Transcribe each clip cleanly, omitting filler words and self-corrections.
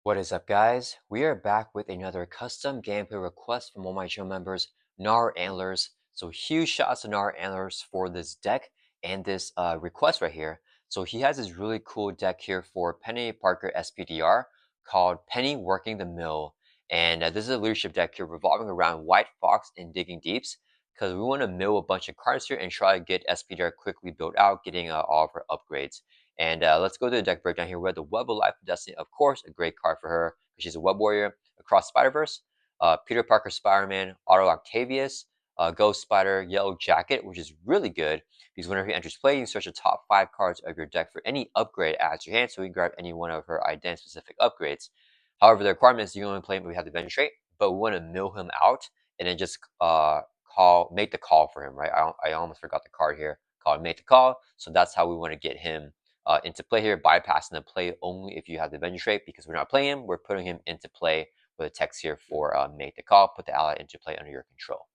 What is up, guys? We are back with another custom gameplay request from one of my channel members, Nar Antlers. So huge shots to Nar Antlers for this deck and this request right here. So he has this really cool deck here for Penny Parker SPDR called Penny Working the Mill. And this is a leadership deck here revolving around White Fox and Digging Deeps because we want to mill a bunch of cards here and try to get SPDR quickly built out, getting all of her upgrades. And let's go to the deck breakdown here. We have the Web of Life of Destiny, of course, a great card for her because she's a Web Warrior across Spider-Verse. Peter Parker Spider-Man, Otto Octavius, Ghost Spider, Yellow Jacket, which is really good because whenever he enters play, you can search the top 5 cards of your deck for any upgrade at your hand, so you can grab any one of her identity-specific upgrades. However, the requirement is you can only play him if we have the Penetrate, but we want to mill him out and then just make the call for him, right? I almost forgot the card here called Make the Call, so that's how we want to get him into play here, bypassing the play only if you have the Avenger trait, because we're not playing him, we're putting him into play with a text here for make the call, put the ally into play under your control.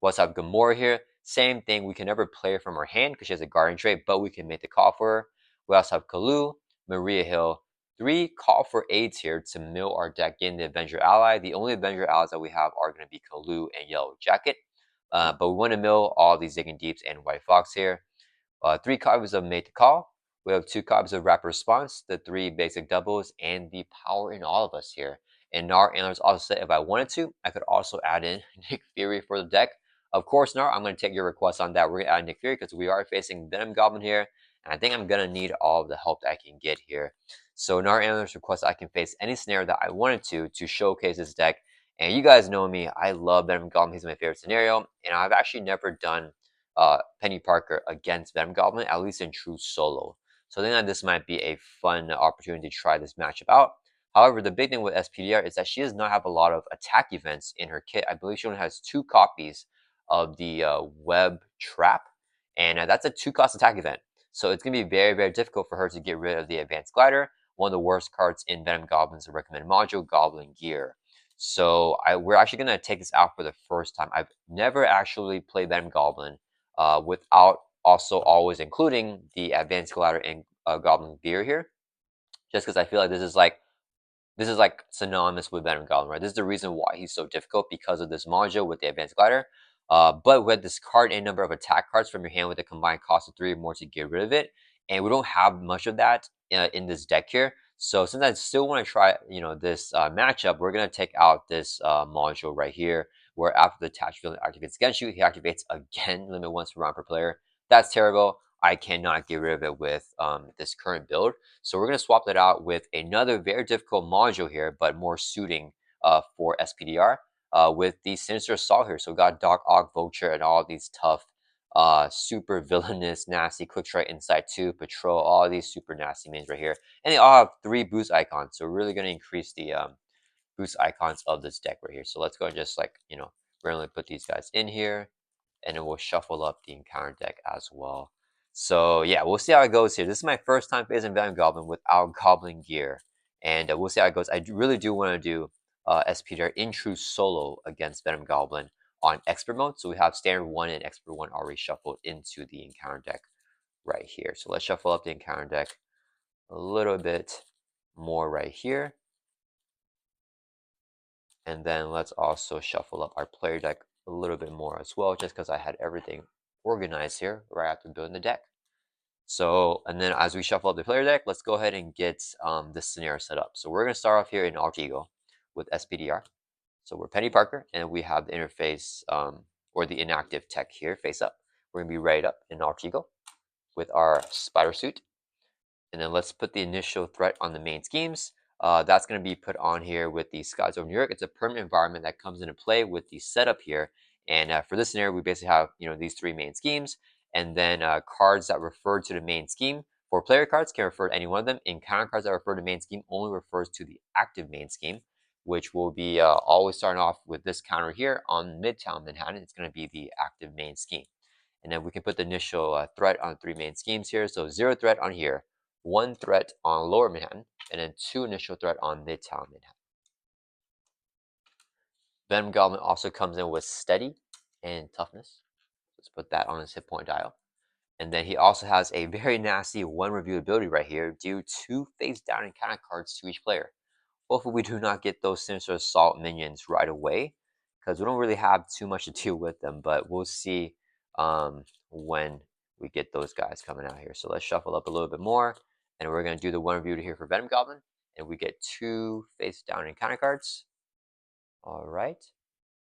We also have Gamora here, same thing, we can never play her from our hand because she has a guardian trait, but we can make the call for her. We also have Kalu, Maria Hill, 3 call for aids here to mill our deck in the Avenger ally. The only Avenger allies that we have are going to be Kalu and Yellow Jacket, but we want to mill all these Digging Deeps and White Fox here. 3 copies of Make the Call. We have 2 copies of Rapid Response, the 3 basic doubles, and the Power in All of Us here. And Nar Antlers also said if I wanted to, I could also add in Nick Fury for the deck. Of course, Nar, I'm going to take your request on that. We're going to add Nick Fury because we are facing Venom Goblin here. And I think I'm going to need all of the help that I can get here. So Nar Antlers requests I can face any scenario that I wanted to showcase this deck. And you guys know me, I love Venom Goblin. He's my favorite scenario. And I've actually never done Penny Parker against Venom Goblin, at least in true solo. So I think that this might be a fun opportunity to try this matchup out. However, the big thing with SPDR is that she does not have a lot of attack events in her kit. I believe she only has 2 copies of the Web Trap, and that's a 2-cost attack event. So it's going to be very, very difficult for her to get rid of the Advanced Glider, one of the worst cards in Venom Goblin's recommended module, Goblin Gear. So we're actually going to take this out for the first time. I've never actually played Venom Goblin without also always including the Advanced Glider and Goblin Gear here, just because I feel like this is like synonymous with Venom Goblin, right? This is the reason why he's so difficult because of this module with the Advanced Glider. But with this card a number of attack cards from your hand with a combined cost of 3 or more to get rid of it, and we don't have much of that in this deck here. So since I still want to try, this matchup, we're gonna take out this module right here, where after the attached villain activates against you, he activates again, limit once per round per player. That's terrible. I cannot get rid of it with this current build. So we're going to swap that out with another very difficult module here, but more suiting for SPDR with the Sinister Assault here. So we got Doc Ock, Vulture, and all these tough, super villainous, nasty Quick Strike, Insight 2, Patrol, all these super nasty mains right here. And they all have 3 boost icons. So we're really going to increase the boost icons of this deck right here. So let's go and just randomly put these guys in here. And then we'll shuffle up the encounter deck as well. So yeah, we'll see how it goes here. This is my first time facing Venom Goblin without Goblin Gear. And we'll see how it goes. I really do want to do SPDR in true solo against Venom Goblin on Expert mode. So we have Standard 1 and Expert 1 already shuffled into the encounter deck right here. So let's shuffle up the encounter deck a little bit more right here. And then let's also shuffle up our player deck a little bit more as well, just because I had everything organized here right after building the deck. So, and then as we shuffle up the player deck, let's go ahead and get this scenario set up. So we're going to start off here in Alter Ego with SPDR. So we're Penny Parker, and we have the interface or the inactive tech here face up. We're going to be right up in Alter Ego with our spider suit. And then let's put the initial threat on the main schemes. That's going to be put on here with the Skies over New York. It's a permanent environment that comes into play with the setup here. And for this scenario, we basically have these 3 main schemes, and then cards that refer to the main scheme. For player cards can refer to any one of them. Encounter cards that refer to main scheme only refers to the active main scheme, which will be always starting off with this counter here on Midtown Manhattan. It's going to be the active main scheme. And then we can put the initial threat on 3 main schemes here. So 0 threat on here, 1 threat on Lower Manhattan, and then 2 initial threat on Midtown Manhattan. Venom Goblin also comes in with Steady and Toughness. Let's put that on his hit point dial. And then he also has a very nasty 1 review ability right here, due 2 face down encounter cards to each player. Hopefully we do not get those Sinister Assault minions right away, because we don't really have too much to deal with them, but we'll see when we get those guys coming out here. So let's shuffle up a little bit more, and we're going to do the one review here for Venom Goblin, and we get 2 face down encounter cards. All right.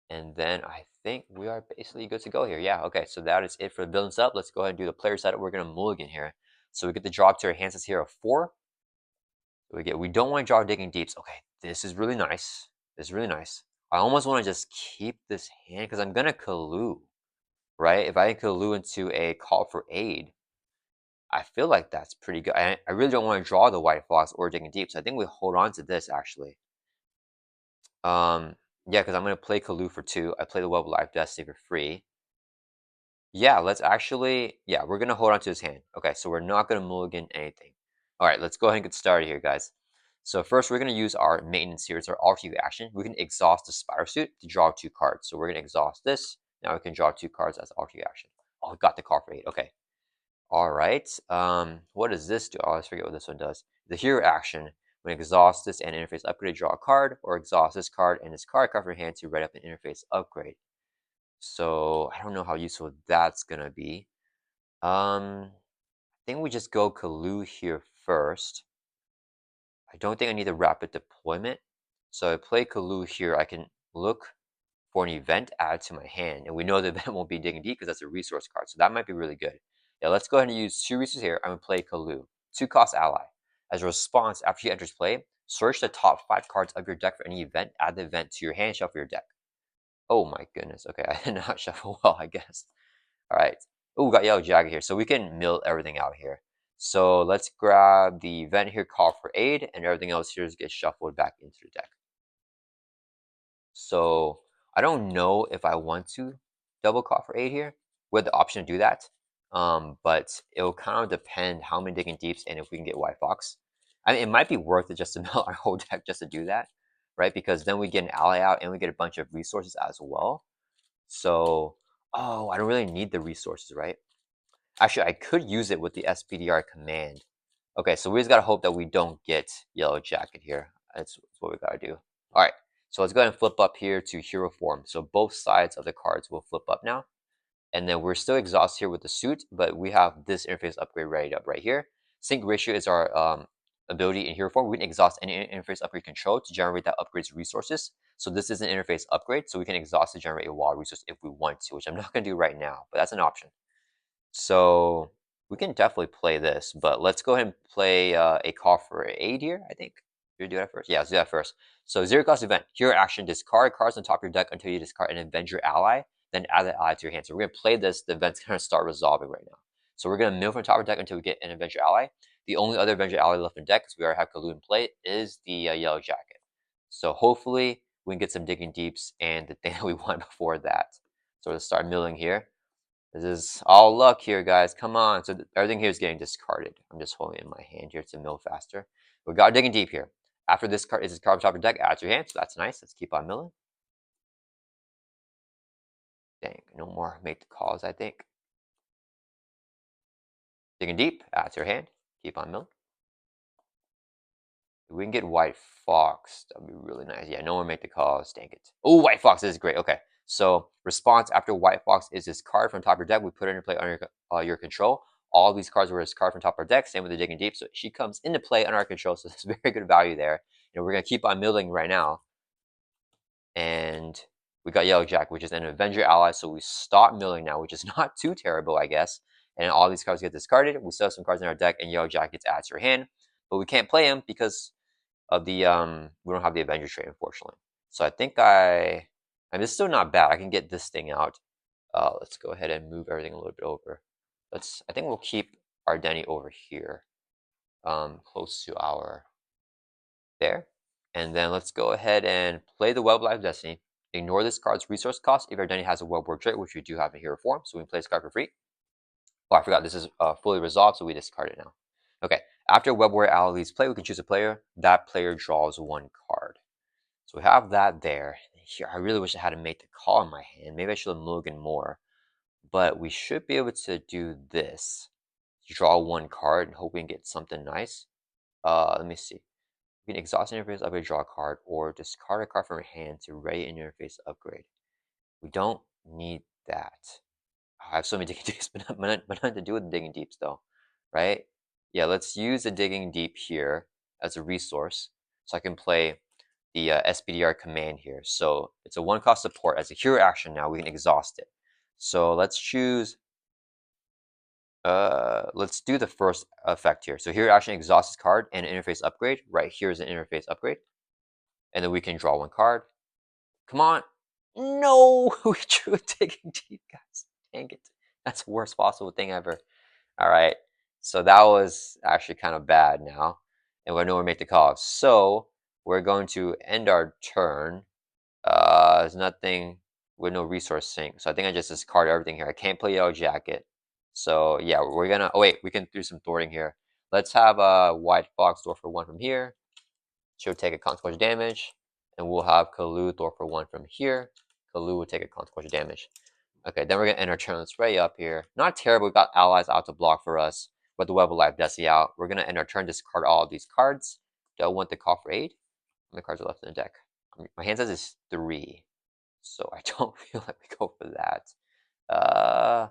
And then I think we are basically good to go here. Yeah, okay, so that is it for the building setup. Let's go ahead and do the player setup. We're going to mulligan here. So we get the draw to our hands here of 4. We don't want to draw digging deeps. Okay, this is really nice. This is really nice. I almost want to just keep this hand because I'm going to Kalu, right? If I Kalu into a call for aid, I feel like that's pretty good. I really don't want to draw the White Fox or digging deep, so I think we hold on to this actually. Yeah, because I'm going to play Kalu for 2. I play the Web of Life Destiny for free. Yeah, let's actually, yeah, we're going to hold on to his hand. Okay, so we're not going to mulligan anything. All right, let's go ahead and get started here, guys. So first, we're going to use our maintenance here. It's our RTU action. We can exhaust the Spider Suit to draw 2 cards. So we're going to exhaust this. Now we can draw 2 cards as RTU action. Oh, we got the call for 8. Okay. All right. What does this do? I always forget what this one does. The hero action. When exhaust this and interface upgrade, draw a card, or exhaust this card and this card cover your hand to write up an interface upgrade. So I don't know how useful that's gonna be. I think we just go Kalu here first. I don't think I need a rapid deployment. So I play Kalu here. I can look for an event added to my hand. And we know the event won't be digging deep because that's a resource card. So that might be really good. Yeah, let's go ahead and use 2 resources here. I'm gonna play Kalu. 2-cost ally. As a response, after she enters play, search the top 5 cards of your deck for any event, add the event to your hand, shuffle your deck. Oh my goodness. Okay, I did not shuffle well, I guess. All right. Oh, we got Yellow Jacket here. So we can mill everything out here. So let's grab the event here, call for aid, and everything else here gets shuffled back into the deck. So I don't know if I want to double call for aid here. We have the option to do that. But it'll kind of depend how many digging deeps and if we can get White Fox. I mean, it might be worth it just to mill our whole deck just to do that, right? Because then we get an ally out and we get a bunch of resources as well. So, oh, I don't really need the resources, right? Actually, I could use it with the SPDR command. Okay, so we just gotta hope that we don't get Yellow Jacket here. That's what we gotta do. All right, so let's go ahead and flip up here to hero form. So both sides of the cards will flip up now. And then we're still exhausted here with the suit, but we have this interface upgrade ready up right here. Sync ratio is our ability in hero form. We can exhaust any interface upgrade control to generate that upgrade's resources. So this is an interface upgrade, so we can exhaust to generate a wild resource if we want to, which I'm not gonna do right now, but that's an option. So we can definitely play this, but let's go ahead and play a call for aid here, I think. You do that first? Yeah, let's do that first. So 0-cost event. Hero action, discard cards on top of your deck until you discard an Avenger ally, then add that ally to your hand. So we're going to play this. The event's going to start resolving right now. So we're going to mill from the top of the deck until we get an Avenger ally. The only other Avenger ally left in the deck, because we already have Kalu in play, is the Yellow Jacket. So hopefully we can get some digging deeps and the thing that we want before that. So let's start milling here. This is all luck here, guys. Come on. So everything here is getting discarded. I'm just holding it in my hand here to mill faster. We got digging deep here. After this card is this card on top of your deck, add to your hand. So that's nice. Let's keep on milling. Dang, no more make the calls, I think. Digging deep, add to your hand. Keep on milling. If we can get White Fox, that'd be really nice. Yeah, no more make the calls. Dang it. Oh, White Fox is great. Okay. So response after White Fox is this card from top of your deck. We put it into play under your control. All of these cards were this card from top of our deck. Same with the digging deep. So she comes into play under our control. So there's very good value there. And we're gonna keep on milling right now. And we got Yellow Jack, which is an Avenger ally. So we stop milling now, which is not too terrible, I guess. And all these cards get discarded. We still have some cards in our deck, and Yellow Jack gets added to your hand. But we can't play him because of the we don't have the Avenger trait, unfortunately. So I think I mean, it's still not bad. I can get this thing out. Let's go ahead and move everything a little bit over. I think we'll keep our Denny over here, close to our there. And then let's go ahead and play the Web Life Destiny. Ignore this card's resource cost if our Denny has a Web-Warrior trait, which we do have in hero form. So we can play this card for free. Oh, I forgot this is fully resolved, so we discard it now. Okay, after Web-Warrior ally leaves play, we can choose a player. That player draws 1 card. So we have that there. Here, I really wish I had made the call in my hand. Maybe I should have mulliganed more. But we should be able to do this. Draw 1 card and hope we can get something nice. Let me see. We can exhaust interface upgrade, draw a card, or discard a card from your hand to ready an interface upgrade. We don't need that. I have so many digging deeps, but not to do with the digging deeps though, right? Yeah, let's use the digging deep here as a resource, so I can play the SPDR command here. So it's a 1-cost support. As a hero action now, we can exhaust it. So let's choose, let's do the first effect here. So hero action exhausts this card and an interface upgrade. Right here is an interface upgrade. And then we can draw 1 card. Come on. No, we drew a digging deep, guys. Dang it. That's the worst possible thing ever. All right. So that was actually kind of bad now. And we know we make the call. So we're going to end our turn. There's nothing with no resource sink. So I think I just discard everything here. I can't play Yellow Jacket. So yeah, we're gonna, oh wait, we can do some thwarting here. Let's have a White Fox Thor for 1 from here. She'll take a consequential damage. And we'll have Kalu Thor for 1 from here. Kalu will take a consequential damage. Okay, then we're gonna end our turn. Let's ready up here. Not terrible, we've got allies out to block for us. But the Web of Life Desi out. We're gonna end our turn, discard all of these cards. Do I want the call for aid? How many cards are left in the deck? My hand size is 3. So I don't feel like we go for that. Uh,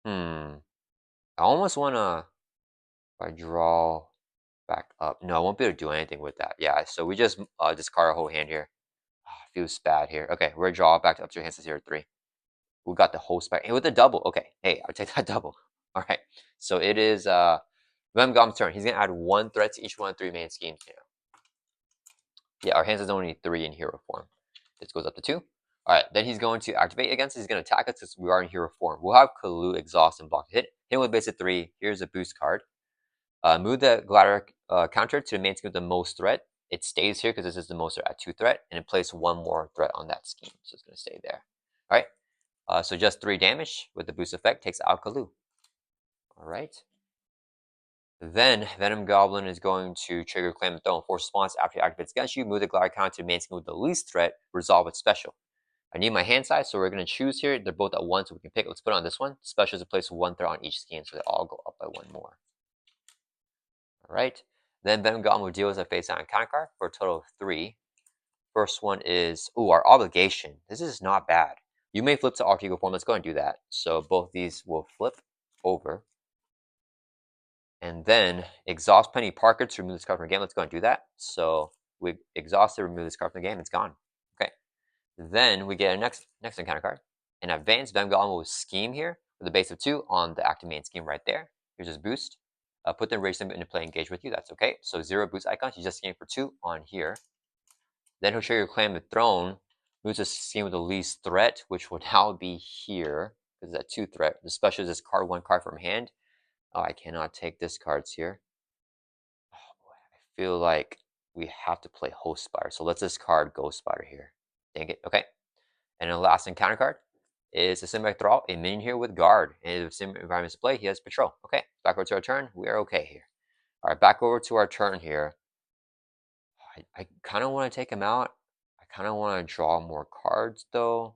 I almost wanna, if I draw back up. No, I won't be able to do anything with that. Yeah, so we just discard our whole hand here. Feels bad here. Okay, we're gonna draw back up to your hand size here 3. We got the host back. And with the double. Okay, hey, I'll take that double. All right, so it is Venom Goblin's turn. He's gonna add 1 threat to each one of 3 main schemes here. Yeah, our hand size only 3 in hero form. This goes up to 2. All right, then he's going to activate against us. He's going to attack us because we are in hero form. We'll have Kalu exhaust and block hit. Hit him with base of 3. Here's a boost card. Move the glider counter to the main scheme with the most threat. It stays here because this is the most threat at 2 threat, and it places 1 more threat on that scheme. So it's going to stay there. All right, so just 3 damage with the boost effect takes out Kalu. All right. Then Venom Goblin is going to trigger Claim the Throne. Force response after he activates against you. Move the glider counter to the main scheme with the least threat. Resolve with special. I need my hand size, so we're going to choose here. They're both at 1, so we can pick. Let's put it on this one. Special is a place 1 threat on each scheme, so they all go up by 1 more. All right. Then Venom Goblin will deal as a face down counter card for a total of 3. First one is, our obligation. This is not bad. You may flip to alter ego form. Let's go and do that. So both these will flip over. And then exhaust Penny Parker to remove this card from the game. Let's go and do that. So we exhaust to remove this card from the game. It's gone. Okay. Then we get a next encounter card. An advanced Venom Goblin will scheme here with a base of 2 on the active main scheme right there. Here's his boost. Put the rage symbol into play, engage with you. That's okay. So 0 boost icons. You just scheme for 2 on here. Then he'll trigger Claim the Throne. Moves a scheme with the least threat, which will now be here because it's at 2 threat. The special is this card 1 card from hand. Oh, I cannot take discards here. Oh boy, I feel like we have to play Host Spider. So let's discard Ghost Spider here. Dang it. Okay. And then the last encounter card is a Symbiotic Thrall, a minion here with guard. And if Sim environment is play, he has patrol. Okay. Back over to our turn. We are okay here. All right, back over to our turn here. I kind of want to take him out. I kind of want to draw more cards though.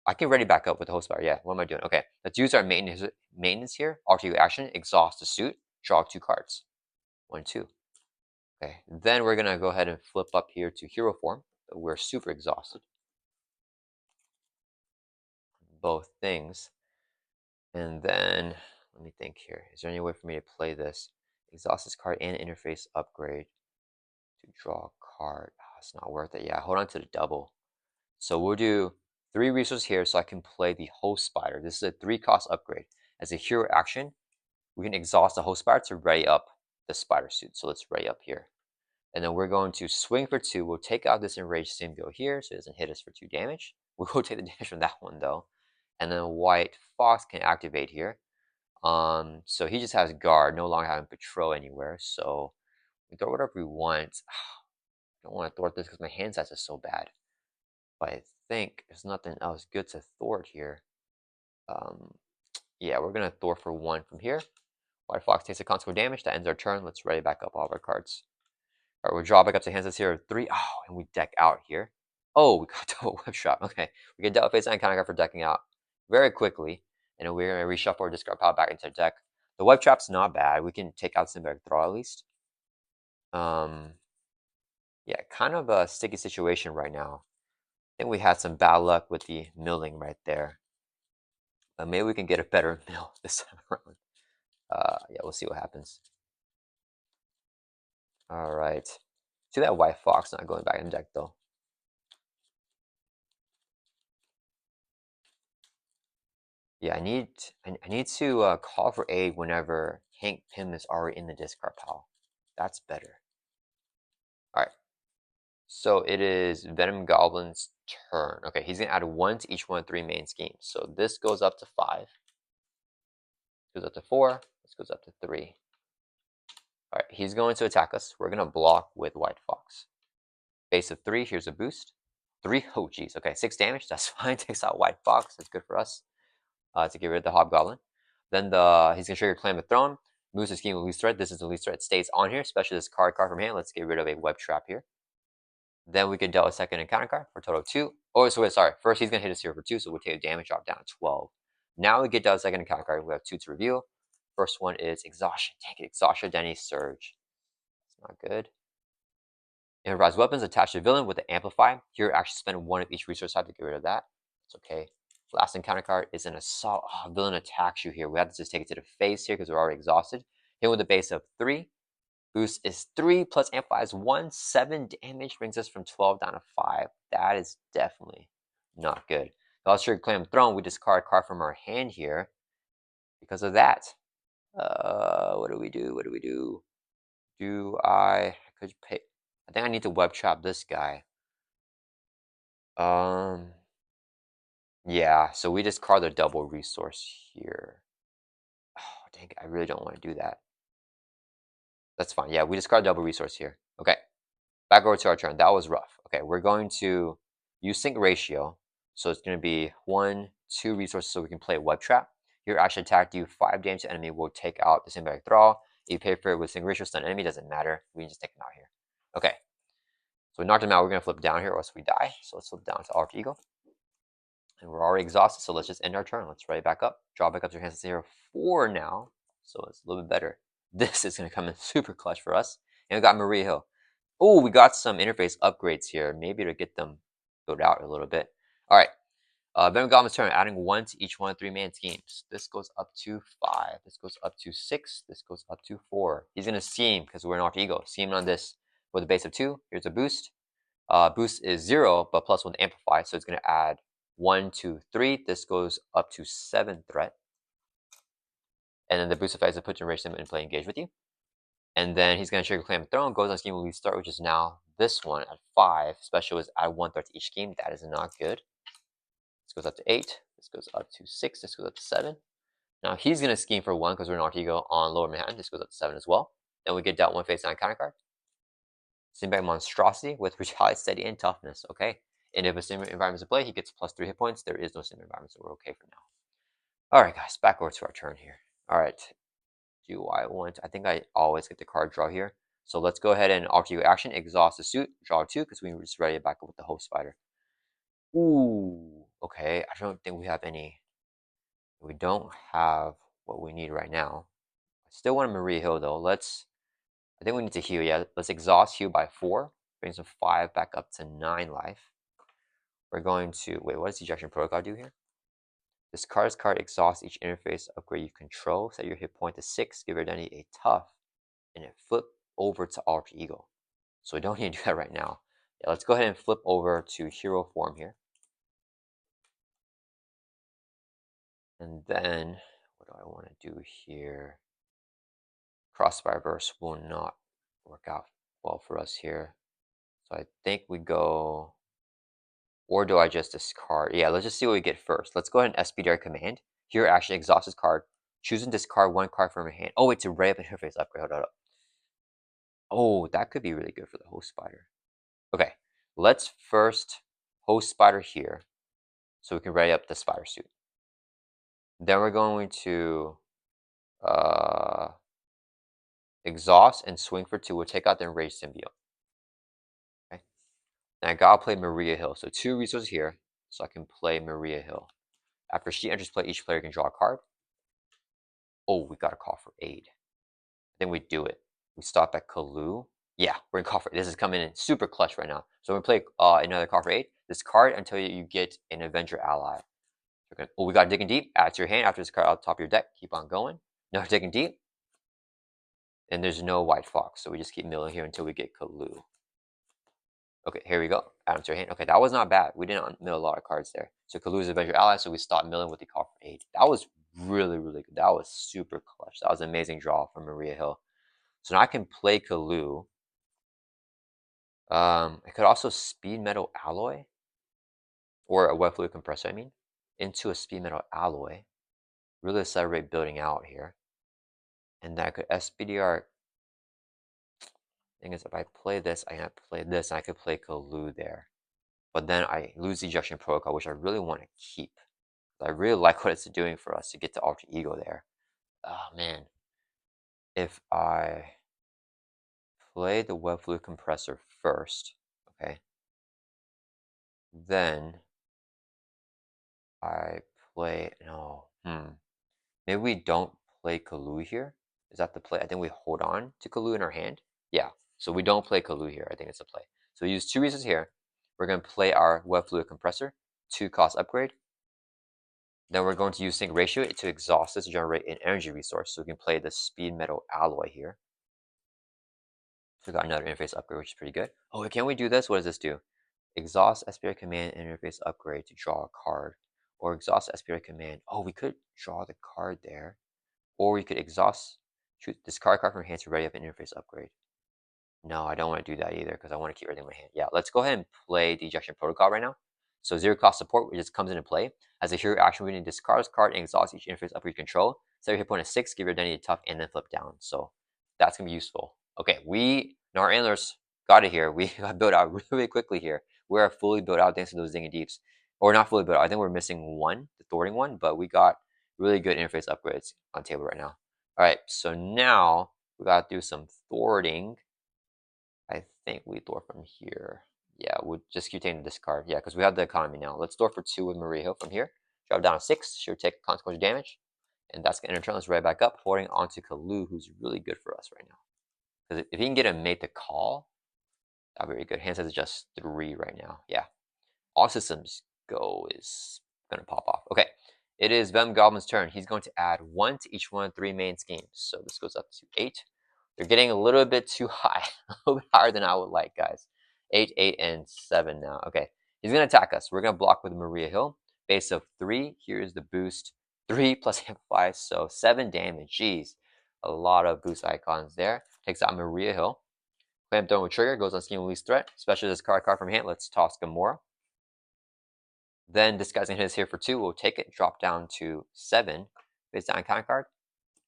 I can ready back up with the host bar. Yeah, what am I doing? Okay, let's use our maintenance here. Alter action, exhaust the suit, draw 2 cards. 1, 2. Okay, then we're gonna go ahead and flip up here to hero form. We're super exhausted. Both things. And then, let me think here. Is there any way for me to play this? Exhaust this card and interface upgrade to draw a card. Oh, it's not worth it. Yeah, hold on to the double. So we'll do 3 resources here so I can play the Host Spider. This is a 3-cost upgrade. As a hero action, we can exhaust the Host Spider to ready up the Spider Suit. So let's ready up here. And then we're going to swing for 2. We'll take out this Enraged Symbiote here so it doesn't hit us for 2 damage. We will take the damage from that one though. And then White Fox can activate here. So he just has guard, no longer having patrol anywhere. So we throw whatever we want. I don't want to thwart this because my hand size is so bad. But I think there's nothing else good to thwart here. Yeah, we're gonna thwart for 1 from here. White Fox takes a consequent damage. That ends our turn. Let's ready back up all of our cards. All right, we'll draw back up to hands. That's here 3. Oh, and we deck out here. Oh, we got double web shot. Okay, we get double face and counter card for decking out very quickly, and then we're gonna reshuffle or discard power back into the deck. The web trap's not bad. We can take out Symbiotic Thrall at least. Yeah, kind of a sticky situation right now. I think we had some bad luck with the milling right there. But maybe we can get a better mill this time around. Yeah, we'll see what happens. All right. See that white fox not going back in deck though. Yeah, I need to call for aid whenever Hank Pym is already in the discard pile. That's better. All right. So it is Venom Goblin's turn. Okay, he's gonna add 1 to each one of 3 main schemes. So this goes up to 5. Goes up to 4. This goes up to 3. All right, he's going to attack us. We're gonna block with White Fox. Base of 3. Here's a boost. 3. Oh geez. Okay, 6 damage. That's fine. Takes out White Fox. That's good for us. To get rid of the Hobgoblin. Then he's gonna trigger Claim of Throne. Moves his scheme with least threat. This is the least threat. Stays on here. Especially this card from hand. Let's get rid of a web trap here. Then we can deal a second encounter card for a total of 2. Oh, so wait, sorry. First, he's going to hit us here for 2, so we'll take a damage drop down to 12. Now we get dealt a second encounter card. We have 2 to reveal. First one is Exhaustion. Take it. Exhaustion, Denny, Surge. It's not good. Improvised weapons attached to villain with the Amplify. Here, actually spend 1 of each resource type to get rid of that. It's okay. Last encounter card is an Assault. Oh, villain attacks you here. We have to just take it to the face here because we're already exhausted. Hit with a base of 3. Boost is 3 plus Amplify is 1. 7 damage brings us from 12 down to 5. That is definitely not good. Let's trigger Claim Throne. We discard a card from our hand here because of that. What do we do? What do we do? Could pay? I think I need to web trap this guy. Yeah. So we discard the double resource here. Oh, dang! I really don't want to do that. That's fine. Yeah, we discard double resource here. Okay. Back over to our turn. That was rough. Okay, we're going to use sync ratio. So it's going to be 1, 2 resources so we can play web trap. Here, actually attack, do 5 damage to enemy. We'll take out the symbiotic thrall. If you pay for it with sync ratio, stun enemy, doesn't matter. We can just take him out here. Okay, so we knocked him out. We're going to flip down here or else we die. So let's flip down to Alter Ego. And we're already exhausted, so let's just end our turn. Let's ready back up. Draw back up to your hands to 0-4 now. So it's a little bit better. This is going to come in super clutch for us. And we got Maria Hill. Oh, we got some interface upgrades here. Maybe to get them built out a little bit. All right. Venom Goblin's turn. Adding 1 to each one of 3 man schemes. This goes up to 5. This goes up to 6. This goes up to 4. He's going to scheme because we're an alter ego. Scheme on this with a base of 2. Here's a boost. Boost is 0, but plus 1 amplify. So it's going to add 1, 2, 3. This goes up to 7 threat. And then the boost effect is to put your rage sim in play engage with you. And then he's going to trigger Claim Throne, goes on scheme will start, which is now this one at 5. Special is add 1 threat to each scheme. That is not good. This goes up to 8. This goes up to 6. This goes up to 7. Now he's going to scheme for 1 because we're an alter ego on Lower Manhattan. This goes up to 7 as well. Then we get dealt 1 face down counter card. Symbiotic Monstrosity with Retaliate, Steady, and Toughness. Okay. And if a Symbiotic environment is in play, he gets plus 3 hit points. There is no Symbiotic environment, so we're okay for now. Alright, guys. Back over to our turn here. Alright. Do I want? I think I always get the card draw here. So let's go ahead and alter ego action, exhaust the suit, draw 2 because we were just ready to back up with the host spider. Ooh, okay. I don't think we have any. We don't have what we need right now. I still want a Maria Hill though. I think we need to heal. Yeah, let's exhaust heal by 4. Brings some 5 back up to 9 life. We're going to wait. What does ejection protocol do here? Discard this card, exhaust each interface upgrade you control. Set your hit point to 6. Give your identity a tough. And then flip over to alter ego. So we don't need to do that right now. Yeah, let's go ahead and flip over to hero form here. And then what do I want to do here? Crossfire Burst will not work out well for us here. So I think we go, or do I just discard? Yeah, let's just see what we get first. Let's go ahead and SPDR command. Here, actually exhaust this card. Choose and discard 1 card from your hand. Oh, it's a ray up interface upgrade. Hold up. Oh, that could be really good for the host spider. Okay, let's first host spider here so we can ready up the spider suit. Then we're going to exhaust and swing for 2. We'll take out the enraged symbiote. Okay, and I gotta play Maria Hill. So 2 resources here, so I can play Maria Hill. After she enters play, each player can draw a card. Oh, we got a call for aid. I think we do it. We stop at Kalu. Yeah, we're in call for 8. This is coming in super clutch right now. So we're gonna play another call for 8. This card until you get an Avenger ally. Oh, we got Digging Deep. Add to your hand after this card out the top of your deck. Keep on going. No Digging Deep. And there's no White Fox, so we just keep milling here until we get Kalu. Okay, here we go. Add them to your hand. Okay, that was not bad. We didn't mill a lot of cards there. So Kalu's Avenger ally, so we stopped milling with the call for 8. That was really, really good. That was super clutch. That was an amazing draw from Maria Hill. So now I can play Kalu. I could also Speed Metal Alloy, or a Web Fluid Compressor, I mean, into a Speed Metal Alloy. Really accelerate building out here. And then I could SPDR. Thing is, if I play this, I have to play this, and I could play Kalu there. But then I lose the Ejection Protocol, which I really want to keep. I really like what it's doing for us to get to Alter Ego there. Oh, man. If I play the Web Fluid Compressor first, okay, then I play, no, maybe we don't play Kalu here. Is that the play? I think we hold on to Kalu in our hand. Yeah, so we don't play Kalu here. I think it's a play. So we use 2 reasons here. We're going to play our Web Fluid Compressor, 2 cost upgrade. Then we're going to use Sync Ratio to exhaust this to generate an energy resource. So we can play the Speed Metal Alloy here. So we got another interface upgrade, which is pretty good. Oh, can we do this? What does this do? Exhaust SPI command interface upgrade to draw a card. Or exhaust SPI command. Oh, we could draw the card there. Or we could exhaust, discard card from hand to ready up an interface upgrade. No, I don't want to do that either because I want to keep everything in my hand. Yeah, let's go ahead and play the Ejection Protocol right now. So 0 cost support, which just comes into play. As a hero action, we need to discard this card and exhaust each interface upgrade control. Set your hit point at 6, give your identity tough, and then flip down. So that's going to be useful. Okay, our antlers got it here. We got built out really quickly here. We are fully built out thanks to those Ding Deeps. Or not fully built out. I think we're missing one, the thwarting one, but we got really good interface upgrades on table right now. All right, so now we got to do some thwarting. I think we thwart from here. Yeah, we'll just keep taking this card. Yeah, because we have the economy now. Let's thwart for 2 with Maria Hill from here. Drop down to 6. She'll take consequential damage. And that's going to turn us right back up, holding onto Kalu, who's really good for us right now. Because if he can get a mate to call, that'll be very good. Hand size is just 3 right now. Yeah. All systems go is going to pop off. Okay. It is Venom Goblin's turn. He's going to add 1 to each one of 3 main schemes. So this goes up to 8. They're getting a little bit too high. A little bit higher than I would like, guys. 8, 8, and 7 now. Okay. He's going to attack us. We're going to block with Maria Hill. Base of 3. Here's the boost. 3 plus amplify. So 7 damage. Jeez. A lot of boost icons there. Takes out Maria Hill. Clamp Throne with Trigger. Goes on scheme least threat. Especially this card from hand. Let's toss Gamora. Then Disguising Hit is here for 2. We'll take it. Drop down to 7. Face down icon card.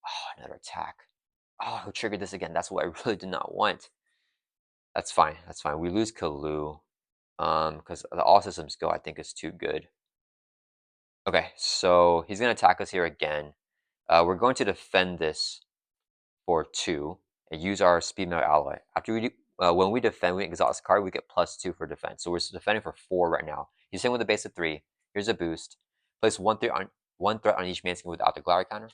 Oh, another attack. Oh, who triggered this again? That's what I really did not want. That's fine. That's fine. We lose Kalu. Because the all systems go, I think, is too good. Okay, so he's going to attack us here again. We're going to defend this for 2 and use our Speed Metal Alloy. After we do, when we defend, we exhaust a card, we get +2 for defense. So we're defending for 4 right now. He's in with a base of 3. Here's a boost. Place one threat on each main scheme without the Glory counter.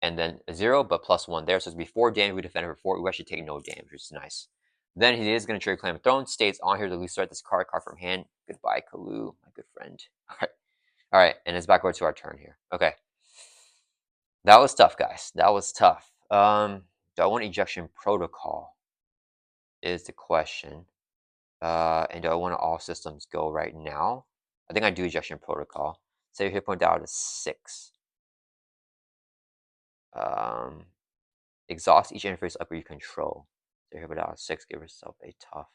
And then 0, but +1 there. So it's before damage, we defend for 4. We actually take no damage, which is nice. Then he is going to trigger Clamp Throne. Stays on here to least start this card from hand. Goodbye, Kalu, my good friend. All right, and it's back over to our turn here. Okay. That was tough, guys. That was tough. Do I want Ejection Protocol is the question. And do I want all systems go right now? I think I do Ejection Protocol. Save hit point down to 6. Exhaust each interface upgrade you control. So here without 6, give yourself a tough.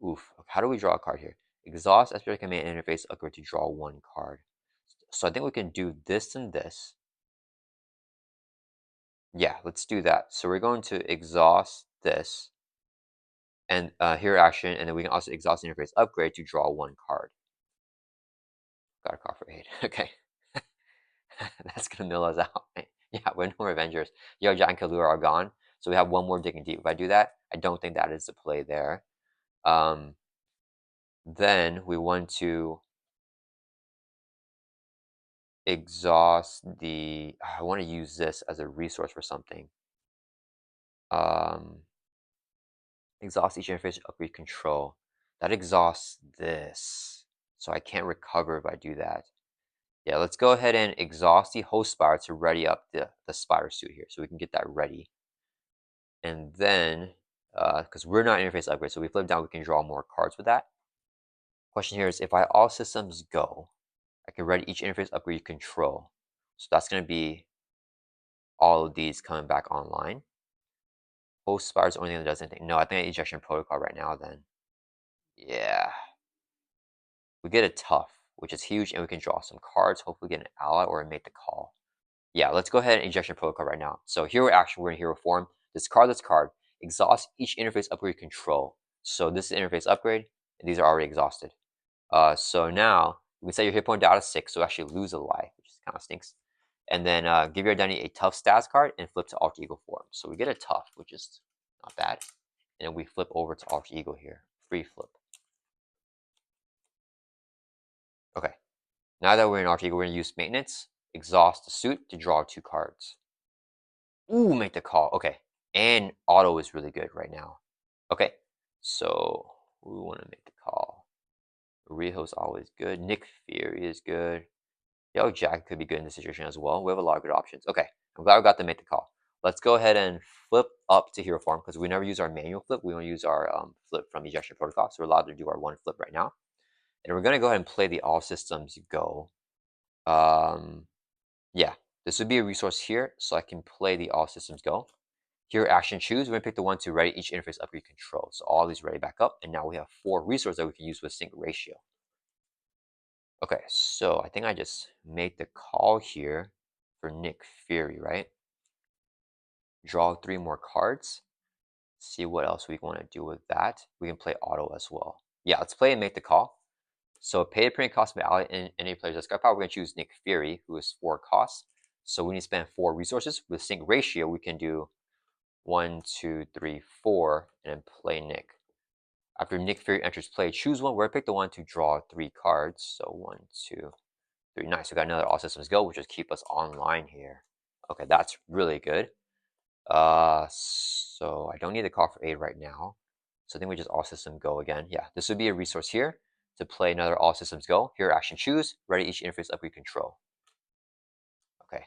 Oof. How do we draw a card here? Exhaust SPI command interface upgrade to draw 1 card. So I think we can do this and this. Yeah, let's do that. So we're going to exhaust this and hero action, and then we can also exhaust interface upgrade to draw 1 card. Got a card for 8. Okay. That's gonna mill us out. Yeah, we're no more Avengers. Yo, Jack and Kalu are gone. So we have 1 more Digging Deep. If I do that, I don't think that is the play there. Then we want to exhaust the. I want to use this as a resource for something. Exhaust each interface upgrade control. That exhausts this. So I can't recover if I do that. Yeah, let's go ahead and exhaust the host spire to ready up the spire suit here. So we can get that ready. And then, because we're not interface upgrade, so we flip down, we can draw more cards with that. Question here is, if I all systems go, I can ready each interface upgrade control. So that's going to be all of these coming back online. Host spire is the only thing that does anything. No, I think I ejection protocol right now then. Yeah. We get a tough, which is huge, and we can draw some cards, hopefully get an ally or make the call. Yeah, let's go ahead and ejection protocol right now. So hero action, we're in hero form. Discard this card. Exhaust each interface upgrade control. So this is interface upgrade, and these are already exhausted. So now you can set your hit point down to 6, so actually lose a life, which kind of stinks. And then give your identity a tough stats card and flip to alter ego form. So we get a tough, which is not bad. And then we flip over to alter ego here. Free flip. Okay. Now that we're in alter ego, we're going to use maintenance. Exhaust the suit to draw 2 cards. Ooh, make the call. Okay. And auto is really good right now. Okay. So we want to make the call. Riho's always good. Nick Fury is good. Yo, Jack could be good in this situation as well. We have a lot of good options. Okay. I'm glad we got to make the call. Let's go ahead and flip up to hero form because we never use our manual flip. We want to use our flip from ejection protocol. So we're allowed to do our 1 flip right now. And we're going to go ahead and play the all systems go. Yeah, this would be a resource here, so I can play the all systems go. Here, action choose. We're gonna pick the one to ready each interface upgrade control. So all these ready back up, and now we have 4 resources that we can use with sync ratio. Okay, so I think I just made the call here for Nick Fury, right? Draw 3 more cards. See what else we want to do with that. We can play auto as well. Yeah, let's play and make the call. So pay the premium cost of ally and any player's discard power. We're going to choose Nick Fury, who is 4 costs. So we need to spend 4 resources. With sync ratio, we can do 1, 2, 3, 4, and then play Nick. After Nick Fury enters play, choose one. We're going to pick the one to draw 3 cards. So 1, 2, 3. Nice. We got another all systems go, which will keep us online here. Okay, that's really good. So I don't need the call for aid right now. So I think we just all system go again. Yeah, this would be a resource here to play another all systems go. Here, action choose, ready each interface upgrade control. Okay,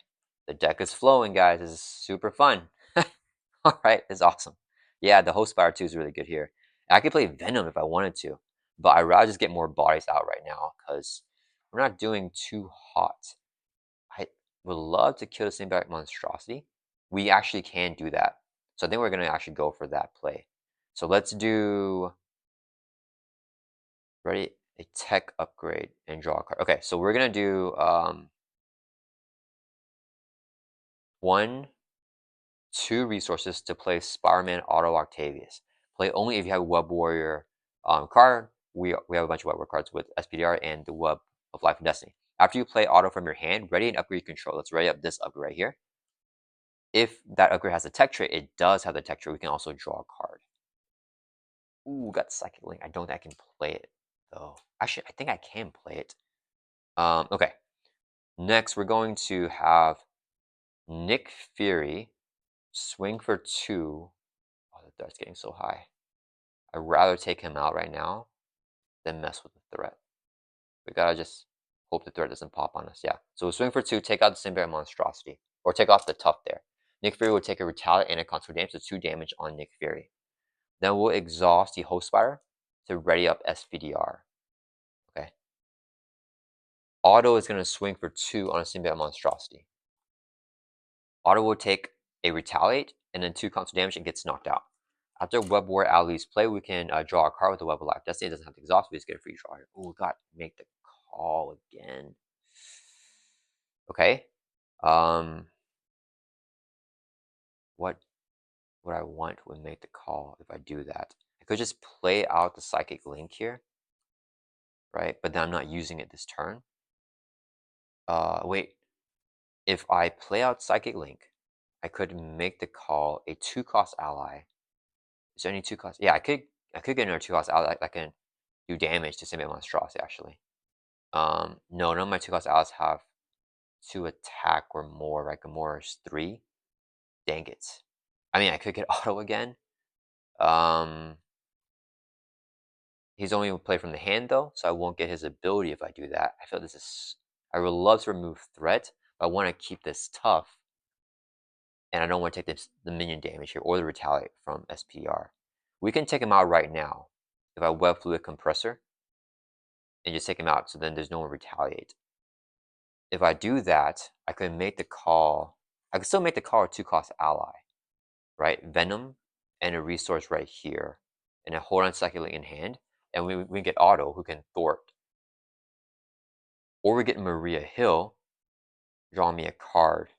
the deck is flowing, guys. This is super fun. All right, it's awesome. Yeah, the host spire 2 is really good here. I could play Venom if I wanted to, but I'd rather just get more bodies out right now because we're not doing too hot. I would love to kill the symbiotic monstrosity. We actually can do that. So I think we're going to actually go for that play. So let's do ready a tech upgrade and draw a card. Okay, so we're going to do 1, 2 resources to play Spider-Man Auto Octavius. Play only if you have a Web-Warrior card. We have a bunch of Web-Warrior cards with SPDR and the Web of Life and Destiny. After you play auto from your hand, ready and upgrade control. Let's ready up this upgrade right here. If that upgrade has a tech trait, it does have the tech trait. We can also draw a card. Ooh, got Psychic Link. I don't think I can play it though. Actually, I think I can play it. Okay. Next, we're going to have Nick Fury swing for 2. Oh, the threat's getting so high. I'd rather take him out right now than mess with the threat. We gotta just hope the threat doesn't pop on us. Yeah. So we'll swing for 2, take out the Symbiote Monstrosity. Or take off the tough there. Nick Fury will take a retaliate and a constant damage, so 2 damage on Nick Fury. Then we'll exhaust the host spire to ready up SPDR. Okay. Auto is going to swing for 2 on a Symbiote Monstrosity. Auto will take a retaliate and then 2 constant damage and gets knocked out. After Web-Warrior Ali's play, we can draw a card with the Web of Life. Destiny doesn't have to exhaust, we just get a free draw here. Oh, we got to make the call again. Okay. What would I want would make the call if I do that? I could just play out the Psychic Link here, right? But then I'm not using it this turn. Wait. If I play out Psychic Link, I could make the call a 2-cost ally. Is there any 2-cost? Yeah, I could get another 2-cost ally that can do damage to Symbiote Monstrosity, actually. No, none of my 2-cost allies have 2 attack or more, right? Gamora's 3. Dang it. I mean, I could get auto again. He's only able to play from the hand though, so I won't get his ability if I do that. I feel this is. I would love to remove threat, but I want to keep this tough, and I don't want to take the minion damage here or the retaliate from SPR. We can take him out right now if I web fluid compressor and just take him out, so then there's no one retaliate. If I do that, I could make the call. I could still make the call a 2-cost ally, right? Venom and a resource right here, and a hold on Psychic Link in hand, and we get Auto who can thwart. Or we get Maria Hill, draw me a card.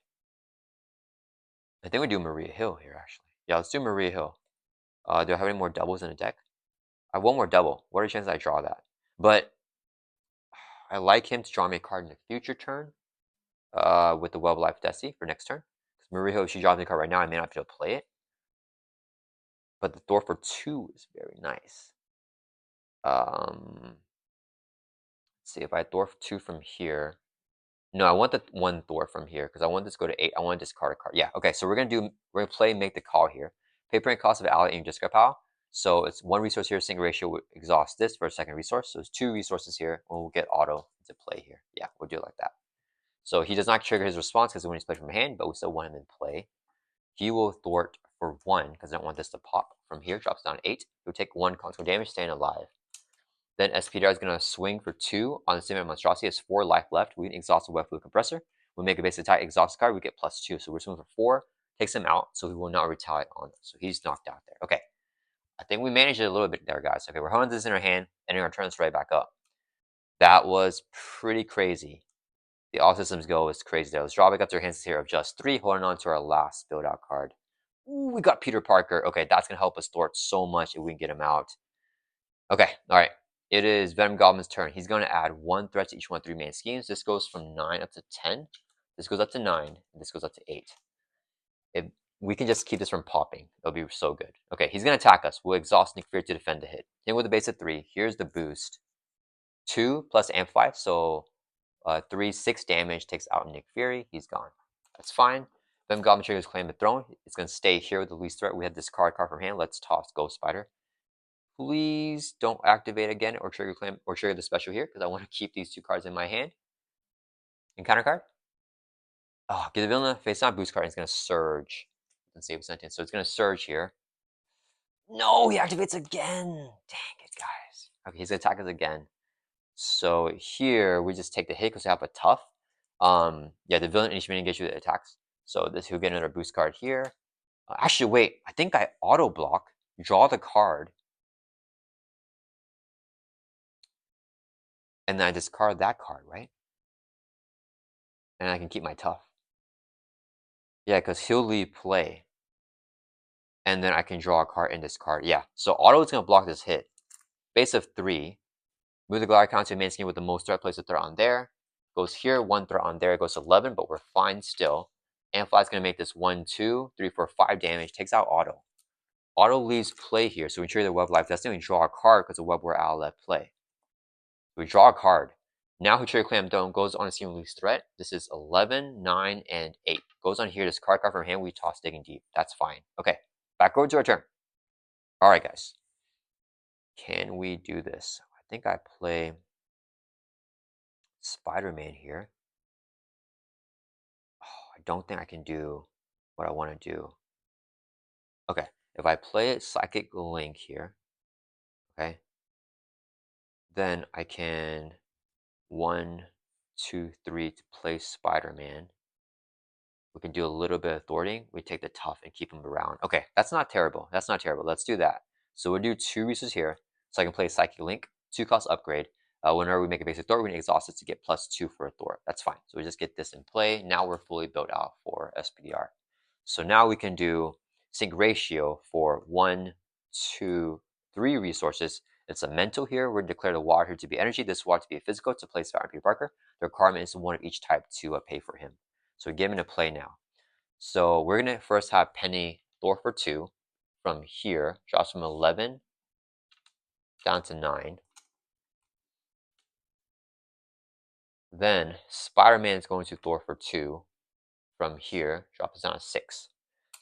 I think we do Maria Hill here, actually. Yeah, let's do Maria Hill. Do I have any more doubles in the deck? I have one more double. What are the chances I draw that? But I like him to draw me a card in the future turn with the Web Life Desi for next turn. Because Maria Hill, if she draws me a card right now, I may not be able to play it. But the Thor for 2 is very nice. Let's see, if I Thor for 2 from here. No, I want the 1 Thor from here because I want this to go to 8. I want to discard a card. Yeah, okay, so we're gonna play make the call here. Paper and cost of ally and discard pile. So it's 1 resource here, single ratio will exhaust this for a second resource. So it's 2 resources here, and we'll get auto to play here. Yeah, we'll do it like that. So he does not trigger his response because when he's played from hand, but we still want him in play. He will thwart for 1 because I don't want this to pop from here. Drops down 8. He'll take 1 consequential damage, staying alive. Then SPDR is going to swing for 2 on the Simulated Monstrosity. Has 4 life left. We can exhaust the Web Fluid Compressor. We make a basic attack, exhaust card. We get +2. So we're swinging for 4. Takes him out, so he will not retaliate on us. So he's knocked out there. Okay. I think we managed it a little bit there, guys. Okay, we're holding this in our hand, and we're going to turn this right back up. That was pretty crazy. The all systems go is crazy there. Let's draw back up to our hands here of just 3, holding on to our last build out card. Ooh, we got Peter Parker. Okay, that's going to help us thwart so much if we can get him out. Okay, all right. It is Venom Goblin's turn. He's going to add 1 threat to each one of 3 main schemes. This goes from 9 up to 10. This goes up to 9. And this goes up to 8. If we can just keep this from popping, it'll be so good. Okay, he's going to attack us. We'll exhaust Nick Fury to defend the hit. Hit with a base of 3. Here's the boost. 2 plus Amplify, so 3, 6 damage takes out Nick Fury. He's gone. That's fine. Venom Goblin triggers Claim the Throne. It's going to stay here with the least threat. We have this card from hand. Let's toss Ghost Spider. Please don't activate again or trigger claim or trigger the special here because I want to keep these 2 cards in my hand. Encounter card. Oh, get the villain face down boost card and it's going to surge. Let's save a sentence. So it's going to surge here. No, he activates again. Dang it, guys. Okay, he's going to attack us again. So here we just take the hit because we have a tough. Yeah, the villain initially engage with attacks. So this he'll get another boost card here. Actually, wait. I think I auto block, draw the card, and then I discard that card, right? And I can keep my tough. Yeah, because he'll leave play. And then I can draw a card in this card. Yeah, so auto is going to block this hit. Base of 3. Move the Glide count to main scheme with the most threat. Place a threat on there. Goes here, 1 threat on there. It goes to 11, but we're fine still. Amplify is going to make this 1, 2, 3, 4, 5 damage. Takes out auto. Auto leaves play here, so we trigger the Web Life Destiny. We draw a card because the Web Warrior Ally left play. We draw a card. Now who trigger Clam Dome goes on a scheme of least threat. This is 11, 9, and 8. Goes on here. This card from hand. We toss Digging Deep. That's fine. Okay. Back over to our turn. All right, guys. Can we do this? I think I play Spider-Man here. Oh, I don't think I can do what I want to do. Okay. If I play Psychic Link here, okay, then I can 1, 2, 3 to play Spider-Man. We can do a little bit of thwarting. We take the tough and keep him around. Okay, that's not terrible. That's not terrible. Let's do that. So we'll do 2 resources here. So I can play Psychic Link, 2 cost upgrade. Whenever we make a basic thwart, we're going to exhaust it to get +2 for a thwart. That's fine. So we just get this in play. Now we're fully built out for SPDR. So now we can do sync ratio for 1, 2, 3 resources. It's a mental here. We're going to declare the water here to be energy, this water to be a physical to place Peter Parker. The requirement is 1 of each type to pay for him. So we give him a play now. So we're going to first have Penny Thor for 2 from here. Drops from 11 down to 9. Then Spider-Man is going to Thor for 2 from here. Drops down to 6.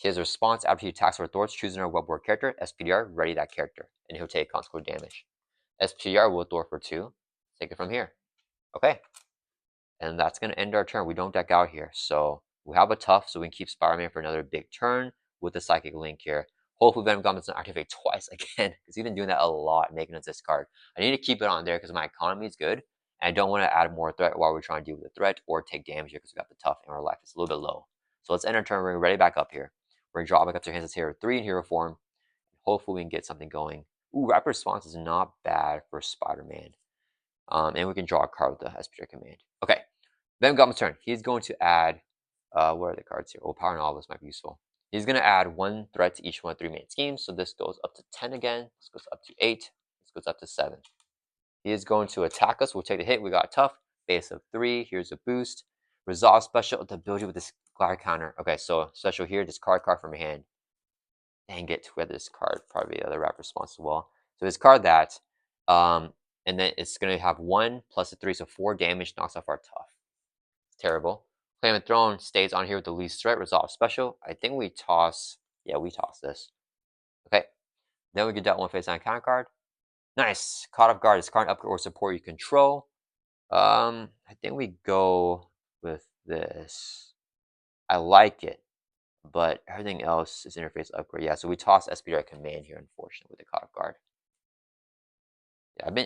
His response after he attacks or thwarts, choose another Web-Warrior character, SPDR, ready that character, and he'll take consequential damage. SPDR will thwart for 2. Take it from here. Okay. And that's going to end our turn. We don't deck out here. So we have a tough, so we can keep Spider-Man for another big turn with the Psychic Link here. Hopefully Venom Goblin doesn't activate twice again, because he's been doing that a lot, making us discard. I need to keep it on there because my economy is good, and I don't want to add more threat while we're trying to deal with the threat or take damage here because we got the tough and our life is a little bit low. So let's end our turn. We're ready back up here. We're going to draw back up to our hands as Hero 3 in hero form. Hopefully we can get something going. Ooh, Rapid Response is not bad for Spider-Man. And we can draw a card with the SPDR command. Okay. Venom Goblin's turn. He's going to add, what are the cards here? Oh, Power Novelist might be useful. He's going to add 1 threat to each one of 3 main schemes. So this goes up to 10 again. This goes up to 8. This goes up to 7. He is going to attack us. We'll take the hit. We got tough. Base of 3. Here's a boost. Resolve special. The ability with this glide counter. Okay, so special here. Discard card from your hand. Dang it. We had this card. Probably the other Rapid Response as well. So discard that. And then it's going to have 1 plus a 3. So 4 damage. Knocks off our tough. Terrible. Claim and Throne stays on here with the least threat. Resolve special. I think we toss. Yeah, we toss this. Okay. Then we get that 1 face down counter card. Nice. Caught off guard. This card upgrade or support you control. I think we go with this. I like it, but everything else is interface upgrade. Yeah, so we toss SPDR command here, unfortunately, with the caught off guard. Yeah,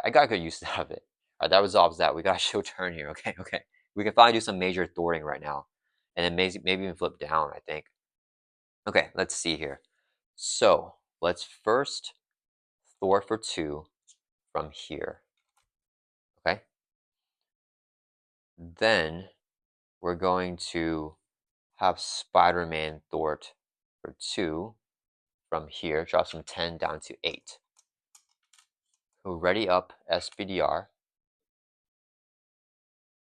I got good use out of it. All right, that resolves that. We got a show turn here. Okay, okay. We can finally do some major thwarting right now. And then maybe even flip down, I think. Okay, let's see here. So, let's first thwart for 2 from here. Okay? Then, we're going to have Spider-Man thwart for 2 from here. Drops from 10 down to 8. He'll ready up SPDR.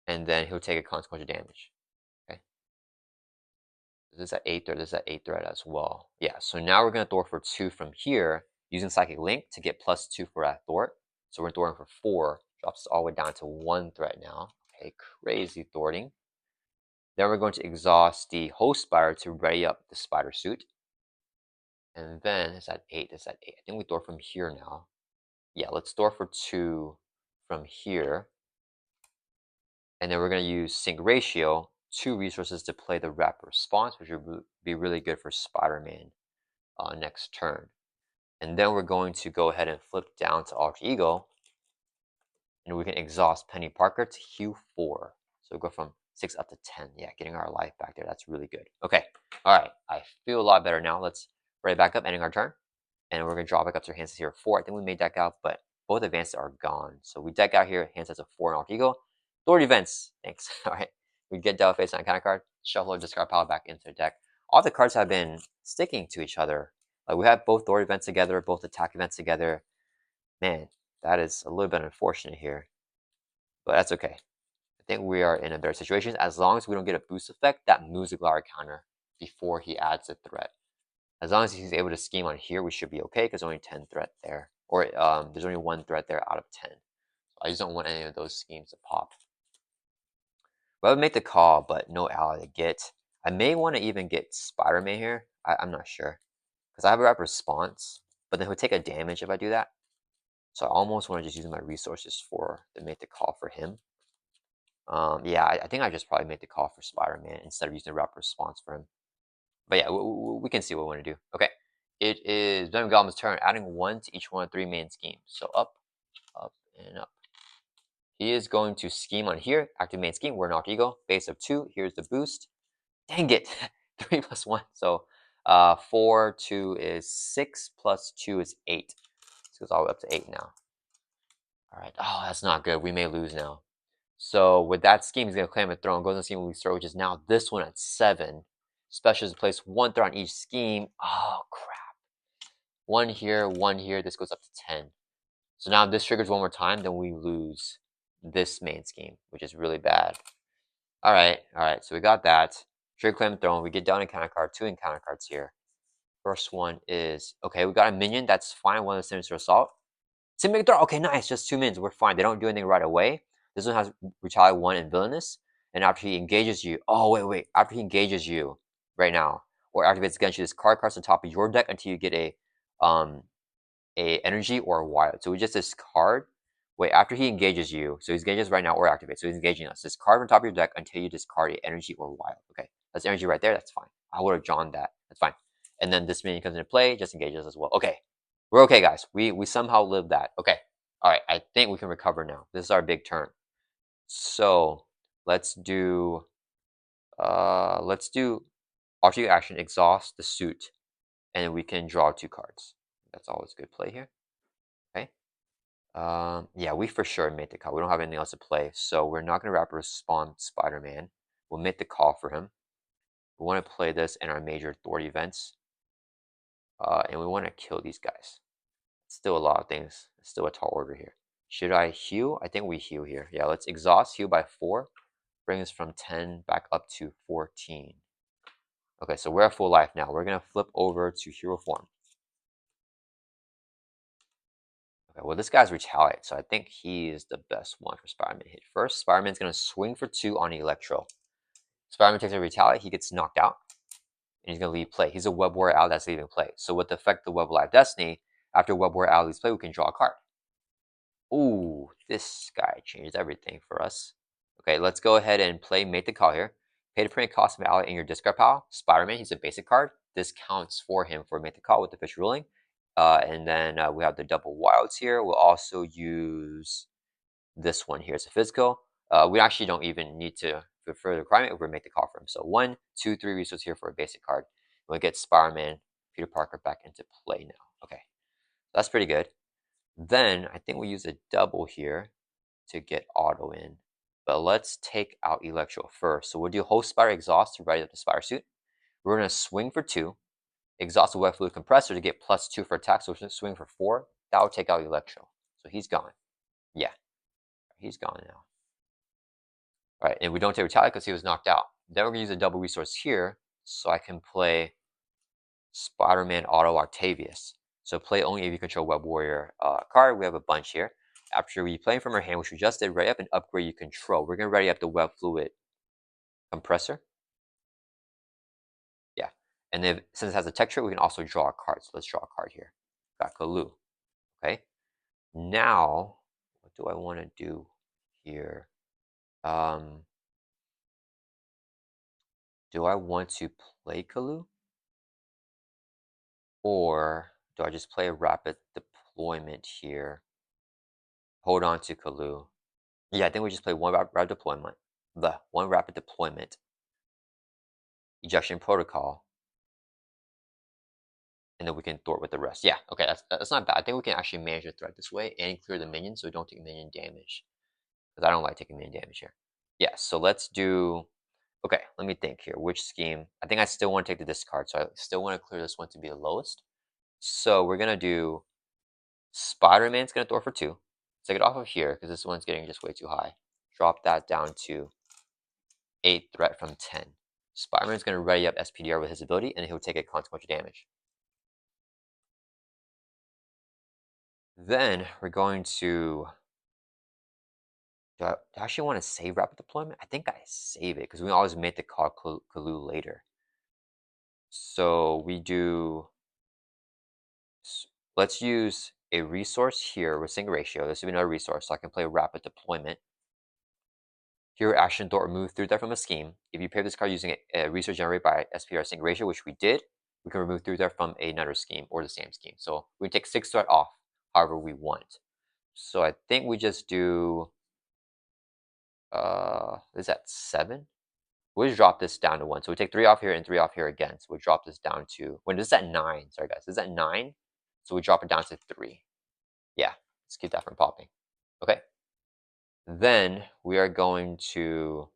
And then he'll take a consequential damage. This is at 8 threat, this is at 8 threat as well. Yeah, so now we're going to thwart for 2 from here, using Psychic Link to get +2 for that thwart. So we're thwarting for 4, drops us all the way down to 1 threat now. Okay, crazy thwarting. Then we're going to exhaust the Host Spider to ready up the Spider Suit. And then it's at 8, it's at 8. I think we thwart from here now. Yeah, let's thwart for 2 from here. And then we're going to use Sync Ratio, 2 resources to play the Rapid Response, which would be really good for Spider-Man next turn. And then we're going to go ahead and flip down to Alter Ego, and we can exhaust Penny Parker to Q4. So we go from 6 up to 10. Yeah, getting our life back there. That's really good. Okay. All right. I feel a lot better now. Let's ready back up, ending our turn. And we're going to draw back up to our hand size here 4. I think we made deck out, but both advances are gone. So we deck out here, hand size of 4 in Alter Ego. Authority Events. Thanks. All right. We get Devil Face on a counter card, shuffle or discard pile back into the deck. All the cards have been sticking to each other. Like we have both Authority Events together, both attack events together. Man, that is a little bit unfortunate here. But that's okay. I think we are in a better situation. As long as we don't get a boost effect that moves the Glory counter before he adds a threat. As long as he's able to scheme on here, we should be okay because only 10 threat there. Or there's only 1 threat there out of 10. So I just don't want any of those schemes to pop. Well, I would make the call, but no ally to get. I may want to even get Spider-Man here. I'm not sure. Because I have a Rapid Response, but then he'll take a damage if I do that. So I almost want to just use my resources to make the call for him. Yeah, I think I just probably make the call for Spider-Man instead of using the Rapid Response for him. But yeah, we can see what we want to do. Okay, it is Venom Goblin's turn, adding 1 to each one of 3 main schemes. So up, up, and up. He is going to scheme on here. Active main scheme. We're Alter Ego. Base of 2. Here's the boost. Dang it. 3 plus 1. So 4, 2 is 6 plus 2 is 8. This goes all the way up to 8 now. All right. Oh, that's not good. We may lose now. So with that scheme, he's going to claim a throne. Goes on scheme we throw, which is now this one at 7. Special is to place 1 threat on each scheme. Oh, crap. 1 here, 1 here. This goes up to 10. So now if this triggers 1 more time, then we lose this main scheme, which is really bad. All right. So we got that. Trigger Claim Throne. We get down encounter card, 2 encounter cards here. First one is, okay, we got a minion. That's fine. 1 of the Sinister Assault. Symbiotic Throw. Okay, nice. Just 2 minions. We're fine. They don't do anything right away. This one has Retaliate 1 and Villainous. And after he engages you, oh, wait. After he engages you right now, or activates against you, discard cards on top of your deck until you get a energy or a wild. So we just discard. Wait, after he engages you, so he's engaging us right now or activates, so he's engaging us. Discard from top of your deck until you discard a energy or wild. Okay, that's energy right there. That's fine. I would have drawn that. That's fine. And then this minion comes into play, just engages as well. Okay, we're okay, guys. We somehow lived that. Okay, all right. I think we can recover now. This is our big turn. So let's do after your action, exhaust the suit, and we can draw 2 cards. That's always good play here. Okay. Yeah, we for sure made the call. We don't have anything else to play, so we're not gonna rapid respawn Spider-Man. We'll make the call for him. We want to play this in our major authority events, and we want to kill these guys. Still a lot of things. Still a tall order here. Should I heal? I think we heal here. Yeah, let's exhaust, heal by 4. Bring us from 10 back up to 14. Okay, so we're at full life now. We're gonna flip over to hero form. Okay, well, this guy's retaliate, so I think he is the best one for Spider-Man to hit first. Spider-Man's going to swing for 2 on Electro. Spider-Man takes a retaliate, he gets knocked out, and he's going to leave play. He's a Web-Warrior out that's leaving play. So with the effect of Web Live Destiny, after Web-Warrior out leaves play, we can draw a card. Ooh, this guy changed everything for us. Okay, let's go ahead and play Make the Call here. Pay to print cost of ally in your discard pile. Spider-Man, he's a basic card. This counts for him for Make the Call with the fish ruling. And then we have the double wilds here. We'll also use this one here as a physical. We actually don't even need to fulfill the requirement. We'll make the call for him. So 1, 2, 3 resources here for a basic card. We'll get Spider-Man, Peter Parker back into play now. Okay, that's pretty good. Then I think we use a double here to get auto in. But let's take out Electro first. So we'll do Host Spider Exhaust to ready up the Spider Suit. We're going to swing for 2. Exhaust the Web Fluid Compressor to get +2 for attack, so we'll swing for 4. That will take out Electro. So he's gone. Yeah, he's gone now. All right, and we don't take Retaliate because he was knocked out. Then we're going to use a double resource here, so I can play Spider-Man Auto Octavius. So play only if you control Web-Warrior card. We have a bunch here. After we play from our hand, which we just did, ready up and upgrade you control. We're going to ready up the Web Fluid Compressor. Yeah, and then since it has a texture, we can also draw a card. So let's draw a card here. Got Kalu. Okay. Now, what do I want to do here? Do I want to play Kalu? Or do I just play a rapid deployment here? Hold on to Kalu. Yeah, I think we just play one rapid deployment. One rapid deployment. Ejection protocol. And then we can thwart with the rest. Yeah, okay, that's not bad. I think we can actually manage the threat this way and clear the minions so we don't take minion damage. Because I don't like taking minion damage here. Yeah, so let's do... Okay, let me think here. Which scheme? I think I still want to take the discard, so I still want to clear this one to be the lowest. So we're going to do... Spider-Man's going to throw for 2. Take it off of here, because this one's getting just way too high. Drop that down to 8 threat from 10. Spider-Man's going to ready up SPDR with his ability, and he'll take a consequential damage. Then we're going to... Do I actually want to save rapid deployment? I think I save it, because we always make the call Kalu later. So we do... Let's use a resource here with sync ratio. This would be another resource, so I can play rapid deployment. Here, action thought remove through threat from a scheme. If you pair this card using a resource generated by SPR sync ratio, which we did, we can remove through threat from another scheme or the same scheme. So we can take 6 threat off however we want. So I think we just do... is that 7? We'll just drop this down to 1. So we take 3 off here and 3 off here again. So we drop this down to... When this is at 9. Sorry, guys. This is at 9. So we drop it down to 3. Yeah, let's keep that from popping. Okay. Then we are going to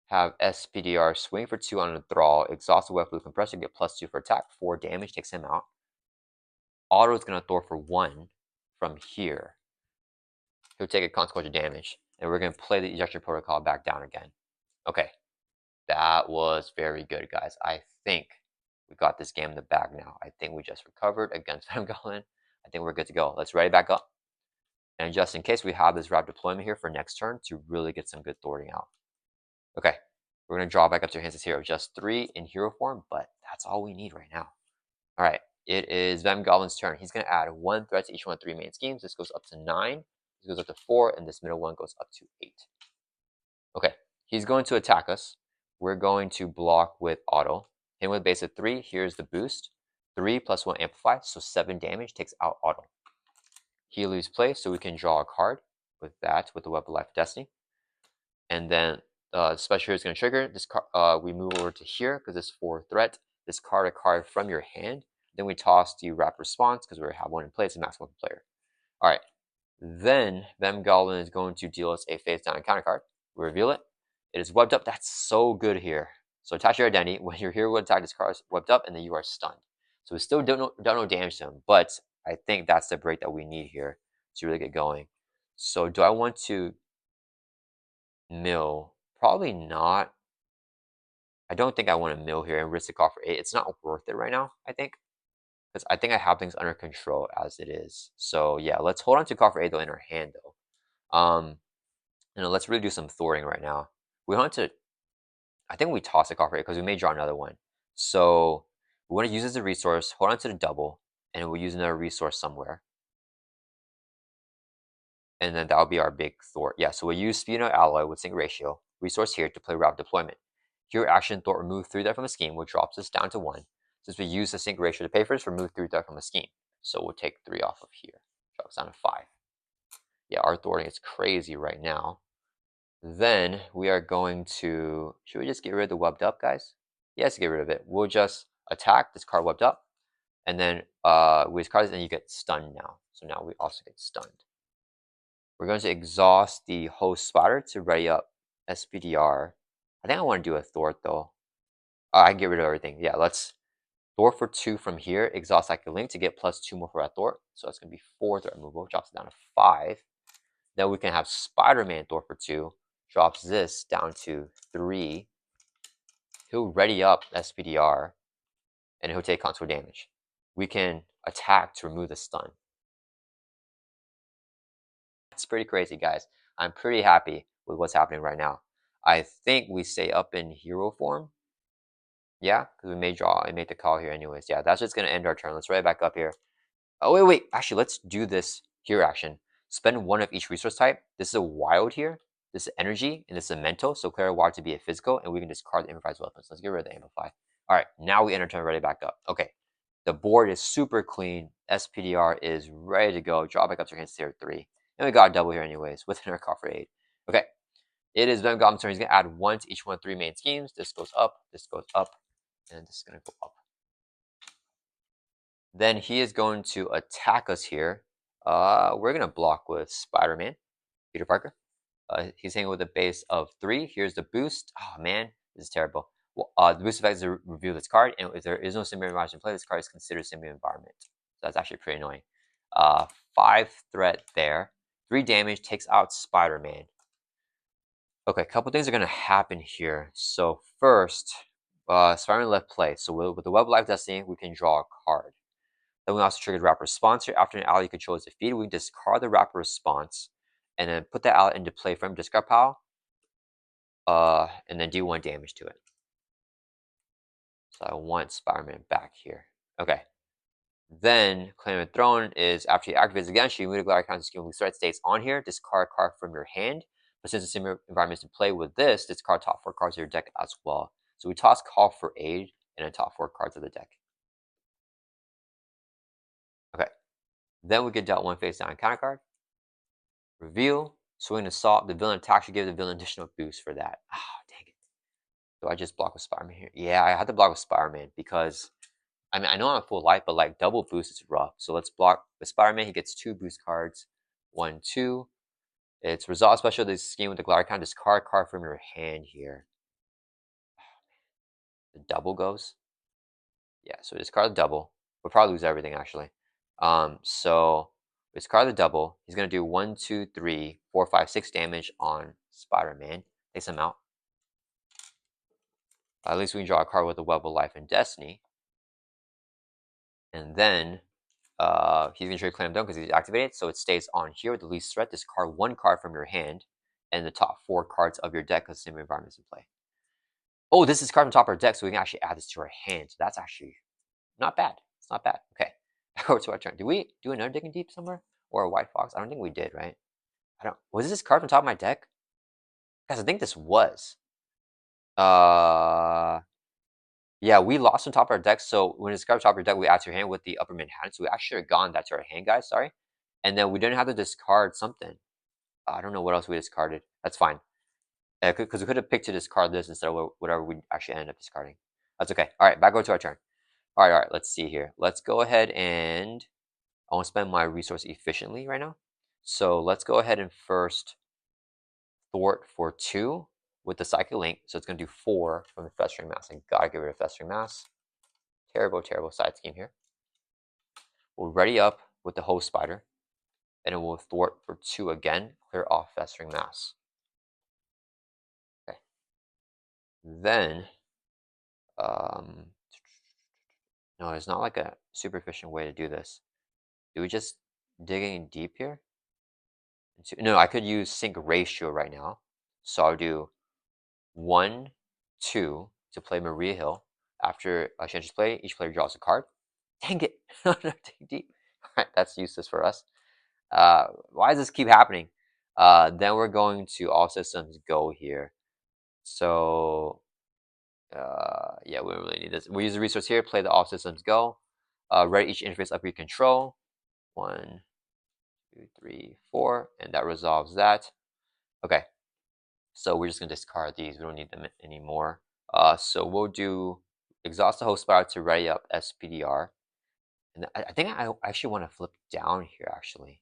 have SPDR swing for 2 on a thrall, exhaust the Web Fluid Compressor, get +2 for attack, 4 damage, takes him out. Auto is going to throw for 1 from here. He'll take a consequential damage, and we're going to play the ejection protocol back down again. Okay, that was very good, guys. I think we got this game in the bag now. I think we just recovered against Venom Goblin. I think we're good to go. Let's ready back up. And just in case, we have this rapid deployment here for next turn to really get some good thwarting out. Okay, We're going to draw back up to your hands as hero. Just 3 in hero form, but that's all we need right now. All right, it is Venom Goblin's turn. He's going to add 1 threat to each one of 3 main schemes. This goes up to 9. This goes up to 4, and this middle one goes up to 8. Okay, he's going to attack us. We're going to block with auto. Hit with base of 3. Here's the boost. 3 plus 1 amplify, so 7 damage takes out auto. He leaves play, so we can draw a card with that, with the Web of Life Destiny. And then special hero is going to trigger. This card, we move over to here because it's 4 threat. Discard a card from your hand. Then we toss the Wrap Response because we have one in place, a maximum player. All right. Then Venom Goblin is going to deal us a face down encounter card. We reveal it. It is webbed up. That's so good here. So attach your identity. When your hero would attack, this card is webbed up, and then you are stunned. So we still don't no damage to him, but I think that's the break that we need here to really get going. So do I want to mill? Probably not. I don't think I want to mill here and risk the call for 8. It's not worth it right now, I think. Because I think I have things under control as it is. So yeah, let's hold on to call for 8 though in our hand though. Let's really do some thwarting right now. We want to, I think we toss a call for 8 because we may draw another one. So we want to use it as a resource, hold on to the double, and we'll use another resource somewhere. And then that'll be our big thwart. Yeah, so we'll use Speed of Alloy with Sync Ratio, resource here to play Route Deployment. Here, action thwart remove 3 there from a scheme, which drops us down to 1. Since we use the Sync Ratio to pay for this, remove 3 there from a scheme. So we'll take 3 off of here. Drops down to 5. Yeah, our thwarting is crazy right now. Then we are going to, should we just get rid of the webbed up, guys? Yes, get rid of it. We'll just attack this card webbed up, and then with cards, and you get stunned now. So now we also get stunned. We're going to exhaust the host spider to ready up SPDR. I think I want to do a thwart though. I can get rid of everything. Yeah, let's thwart for 2 from here. Exhaust Active Link to get plus 2 more for that thwart. So it's going to be 4 threat removal. Drops it down to 5. Then we can have Spider-Man thwart for 2. Drops this down to 3. He'll ready up SPDR, and he'll take console damage. We can attack to remove the stun. That's pretty crazy, guys. I'm pretty happy with what's happening right now. I think we stay up in hero form. Yeah, because we may draw and make the call here anyways. Yeah, that's just going to end our turn. Let's right back up here. Oh, wait. Actually, let's do this hero action. Spend 1 of each resource type. This is a wild here. This is energy, and this is a mental. So declare a wild to be a physical, and we can discard the improvised weapons. Let's get rid of the amplify. All right, now we enter turn ready back up. Okay, the board is super clean. SPDR is ready to go. Draw back up to your hands tier 3. And we got a double here anyways, within our call for 8. Okay, it is Venom Goblin's turn. He's going to add 1 to each one of 3 main schemes. This goes up, and this is going to go up. Then he is going to attack us here. We're going to block with Spider-Man, Peter Parker. He's hanging with a base of 3. Here's the boost. Oh, man, this is terrible. Well, the boost effect is to reveal this card, and if there is no symbiote environment in play, this card is considered symbiote environment. So that's actually pretty annoying. 5 threat there. 3 damage, takes out Spider-Man. Okay, a couple things are going to happen here. So first, Spider-Man left play. So with the Web of Life Destiny, we can draw a card. Then we also triggered Wrap Response here. After an ally you control is defeated, we discard the Wrap Response and then put the ally into play from discard pile. And then do 1 damage to it. So I want Spider-Man back here. Okay. Then Claim of Throne is after you activate again, you move the Gladiator counter scheme with threat states on here. Discard a card from your hand. But since the similar environment is in play with this, discard top 4 cards of your deck as well. So we toss Call for Aid and then top 4 cards of the deck. Okay. Then we get dealt 1 face down counter card. Reveal. Swing Assault. The villain attack should give the villain additional boost for that. Ah, oh, dang it. Do I just block with Spider-Man here? Yeah, I had to block with Spider-Man because, I mean, I know I'm at full life, but like double boost is rough. So let's block with Spider-Man. He gets 2 boost cards. 1, 2. It's Resolve Special. This scheme with the Gladiator count. Discard card from your hand here. Oh, man. The double goes. Yeah, so discard the double. We'll probably lose everything actually. So discard the double. He's gonna do 1, 2, 3, 4, 5, 6 damage on Spider-Man. Takes him out. At least we can draw a card with the Web of Life and Destiny. And then he's gonna trade Claim Dome because he's activated, so it stays on here with the least threat. Discard 1 card from your hand and the top 4 cards of your deck because the same environment is in play. Oh, this is card on top of our deck, so we can actually add this to our hand. So that's actually not bad. It's not bad. Okay, back over to our turn. Did we do another digging deep somewhere or a white fox? I don't think we did, right? I don't. Was this card on top of my deck? Guys, I think this was. Uh, yeah, we lost on top of our deck. So when it's card on top of your deck, we add to your hand with the upper Manhattan. So we actually have gone that to our hand, guys. Sorry, and then we didn't have to discard something. I don't know what else we discarded. That's fine. Because we could have picked to discard this instead of whatever we actually ended up discarding. That's okay. All right, back over to our turn. All right. Let's see here. Let's go ahead and I want to spend my resource efficiently right now. So let's go ahead and first thwart for 2 with the Psychic Link. So it's going to do 4 from the Festering Mass. I gotta get rid of Festering Mass. Terrible, terrible side scheme here. We'll ready up with the Host Spider. And it will thwart for 2 again. Clear off Festering Mass. Okay. Then, no, it's not like a super efficient way to do this. Do we just digging deep here? No, I could use sync ratio right now. So I'll do 1, 2 to play Maria Hill. After a changes play, each player draws a card. Dang it! Dig deep. All right, that's useless for us. Why does this keep happening? Then we're going to all systems go here. So yeah, we don't really need this. We use the resource here. Play the all systems go. Write each interface up your control. 1, 2, 3, 4, and that resolves that. Okay, so we're just gonna discard these. We don't need them anymore. So we'll do exhaust the host spiral to ready up SPDR, and I think I actually want to flip down here actually.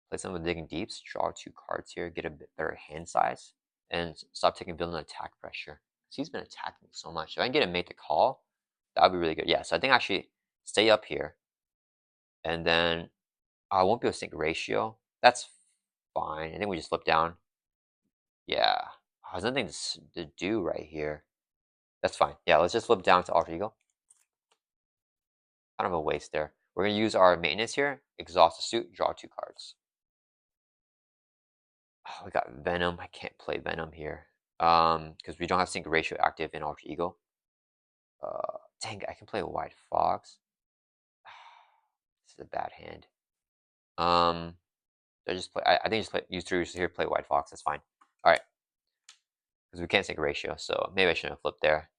Play some of the digging deeps, draw 2 cards here, get a bit better hand size, and stop taking villain attack pressure. He's been attacking me so much. If I can get him make the call, that would be really good. Yeah, so I think actually stay up here, and then I won't be able to sync ratio. That's fine. I think we just flip down. Yeah, there's nothing to do right here. That's fine. Yeah, let's just flip down to Alter Ego. Kind of a waste there. We're going to use our maintenance here. Exhaust the suit, draw 2 cards. Oh, we got Venom. I can't play Venom here. Because we don't have sync ratio active in Alter Ego. Dang, I can play a White Fox. This is a bad hand. I just play. I think just use 3 resources here. Play White Fox. That's fine. All right. Because we can't sync ratio, so maybe I shouldn't have flipped there.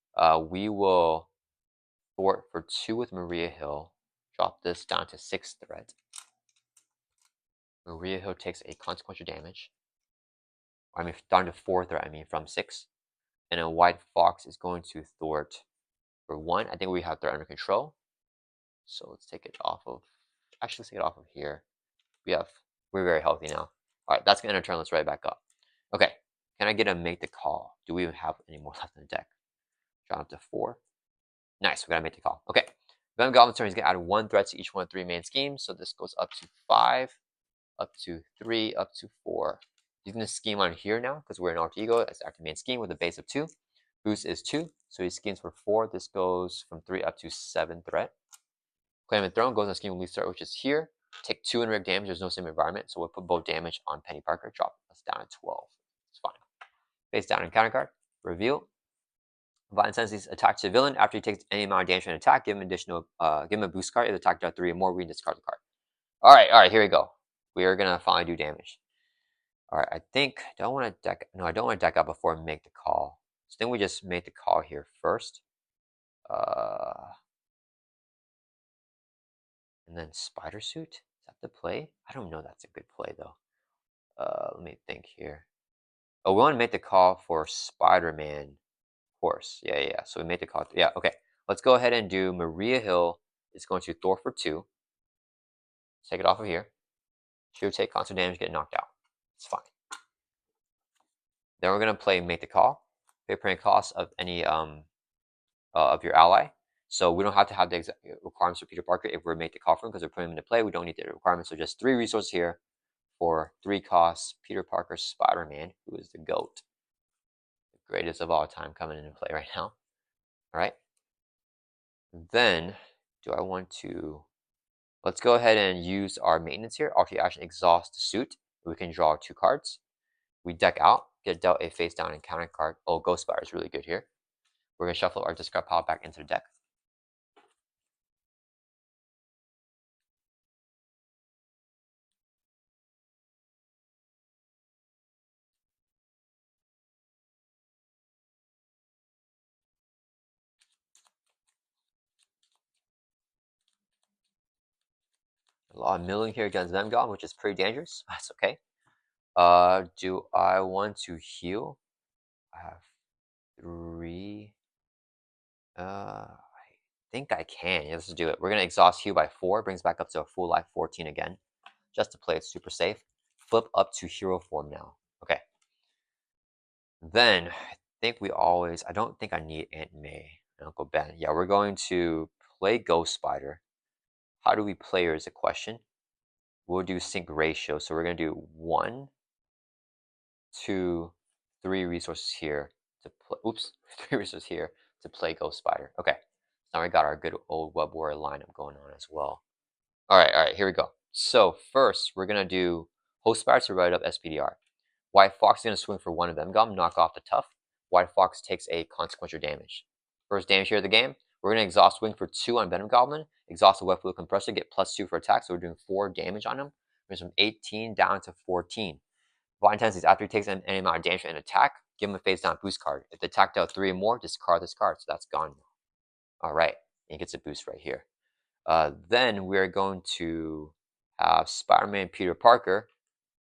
We will thwart for 2 with Maria Hill. Drop this down to 6 threat. Maria Hill takes a consequential damage. I mean, down to 4 threat. I mean, from 6. And a White Fox is going to thwart for 1. I think we have threat under control. So let's take it off of. Actually, let's take it off of here. We're very healthy now. All right, that's gonna end our turn. Let's write it back up. Okay, can I get a make the call? Do we even have any more left in the deck? Draw up to 4. Nice, we gotta make the call. Okay, Venom Goblin's turn. He's gonna add 1 threat to each one of 3 main schemes. So this goes up to 5, up to 3, up to 4. He's gonna scheme on here now because we're in Alter Ego. It's active main scheme with a base of 2. Boost is 2, so he schemes for 4. This goes from 3 up to 7 threat. Claim and Throne goes on scheme release start, which is here. Take 2 indirect damage. There's no same environment, so we'll put both damage on Penny Parker. Drop us down to 12. It's fine. Face down and counter card. Reveal. Violent Tendencies attack to the villain. After he takes any amount of damage and attack, give him a boost card. If the attack does 3 or more, we discard the card. All right, here we go. We are gonna finally do damage. All right, I think I don't want to deck out before I make the call. So I think we just make the call here first. And then Spider Suit, is that the play? I don't know that's a good play though. Let me think here. Oh, we want to make the call for Spider-Man Horse. Yeah. So we made the call. Yeah, okay. Let's go ahead and do Maria Hill. It's going to Thor for 2. Take it off of here. She'll take constant damage, get knocked out. It's fine. Then we're gonna play make the call. Pay permanent cost of any of your ally. So we don't have to have the exact requirements for Peter Parker if we're make the call for him because we're putting him into play. We don't need the requirements. So just 3 resources here for 3 costs. Peter Parker Spider-Man, who is the GOAT. The greatest of all time coming into play right now. Alright. Then do I want to let's go ahead and use our maintenance here. Alter action exhaust the suit. We can draw 2 cards. We deck out. get dealt a face down encounter card. Oh, Ghost Spider is really good here. We're gonna shuffle our discard pile back into the deck. A lot of milling here against Venom Goblin, which is pretty dangerous. That's okay. Do I want to heal? I have 3. I think I can. Yeah, let's do it. We're gonna exhaust heal by 4, brings back up to a full life 14 again, just to play it super safe. Flip up to hero form now. Okay. Then I think we always. I don't think I need Aunt May and Uncle Ben. Yeah, we're going to play Ghost Spider. How do we play her is a question. We'll do sync ratio. So we're gonna do 1, 2, 3 resources here to play. Oops, 3 resources here to play Ghost Spider. Okay, so now we got our good old Web-Warrior lineup going on as well. All right, here we go. So first, we're gonna do Host Spider to write up SPDR. White Fox is gonna swing for 1 of them. Gum, knock off the tough. White Fox takes a consequential damage. First damage here of the game. We're gonna exhaust swing for 2 on Venom Goblin. Exhaust the Web Fluid Compressor, get +2 for attack. So we're doing 4 damage on him. We're from 18 down to 14. Blind Tendencies, after he takes any amount of damage and attack, give him a face down boost card. If the attack dealt 3 or more, discard this card. So that's gone now. Alright, he gets a boost right here. Then we're going to have Spider-Man Peter Parker.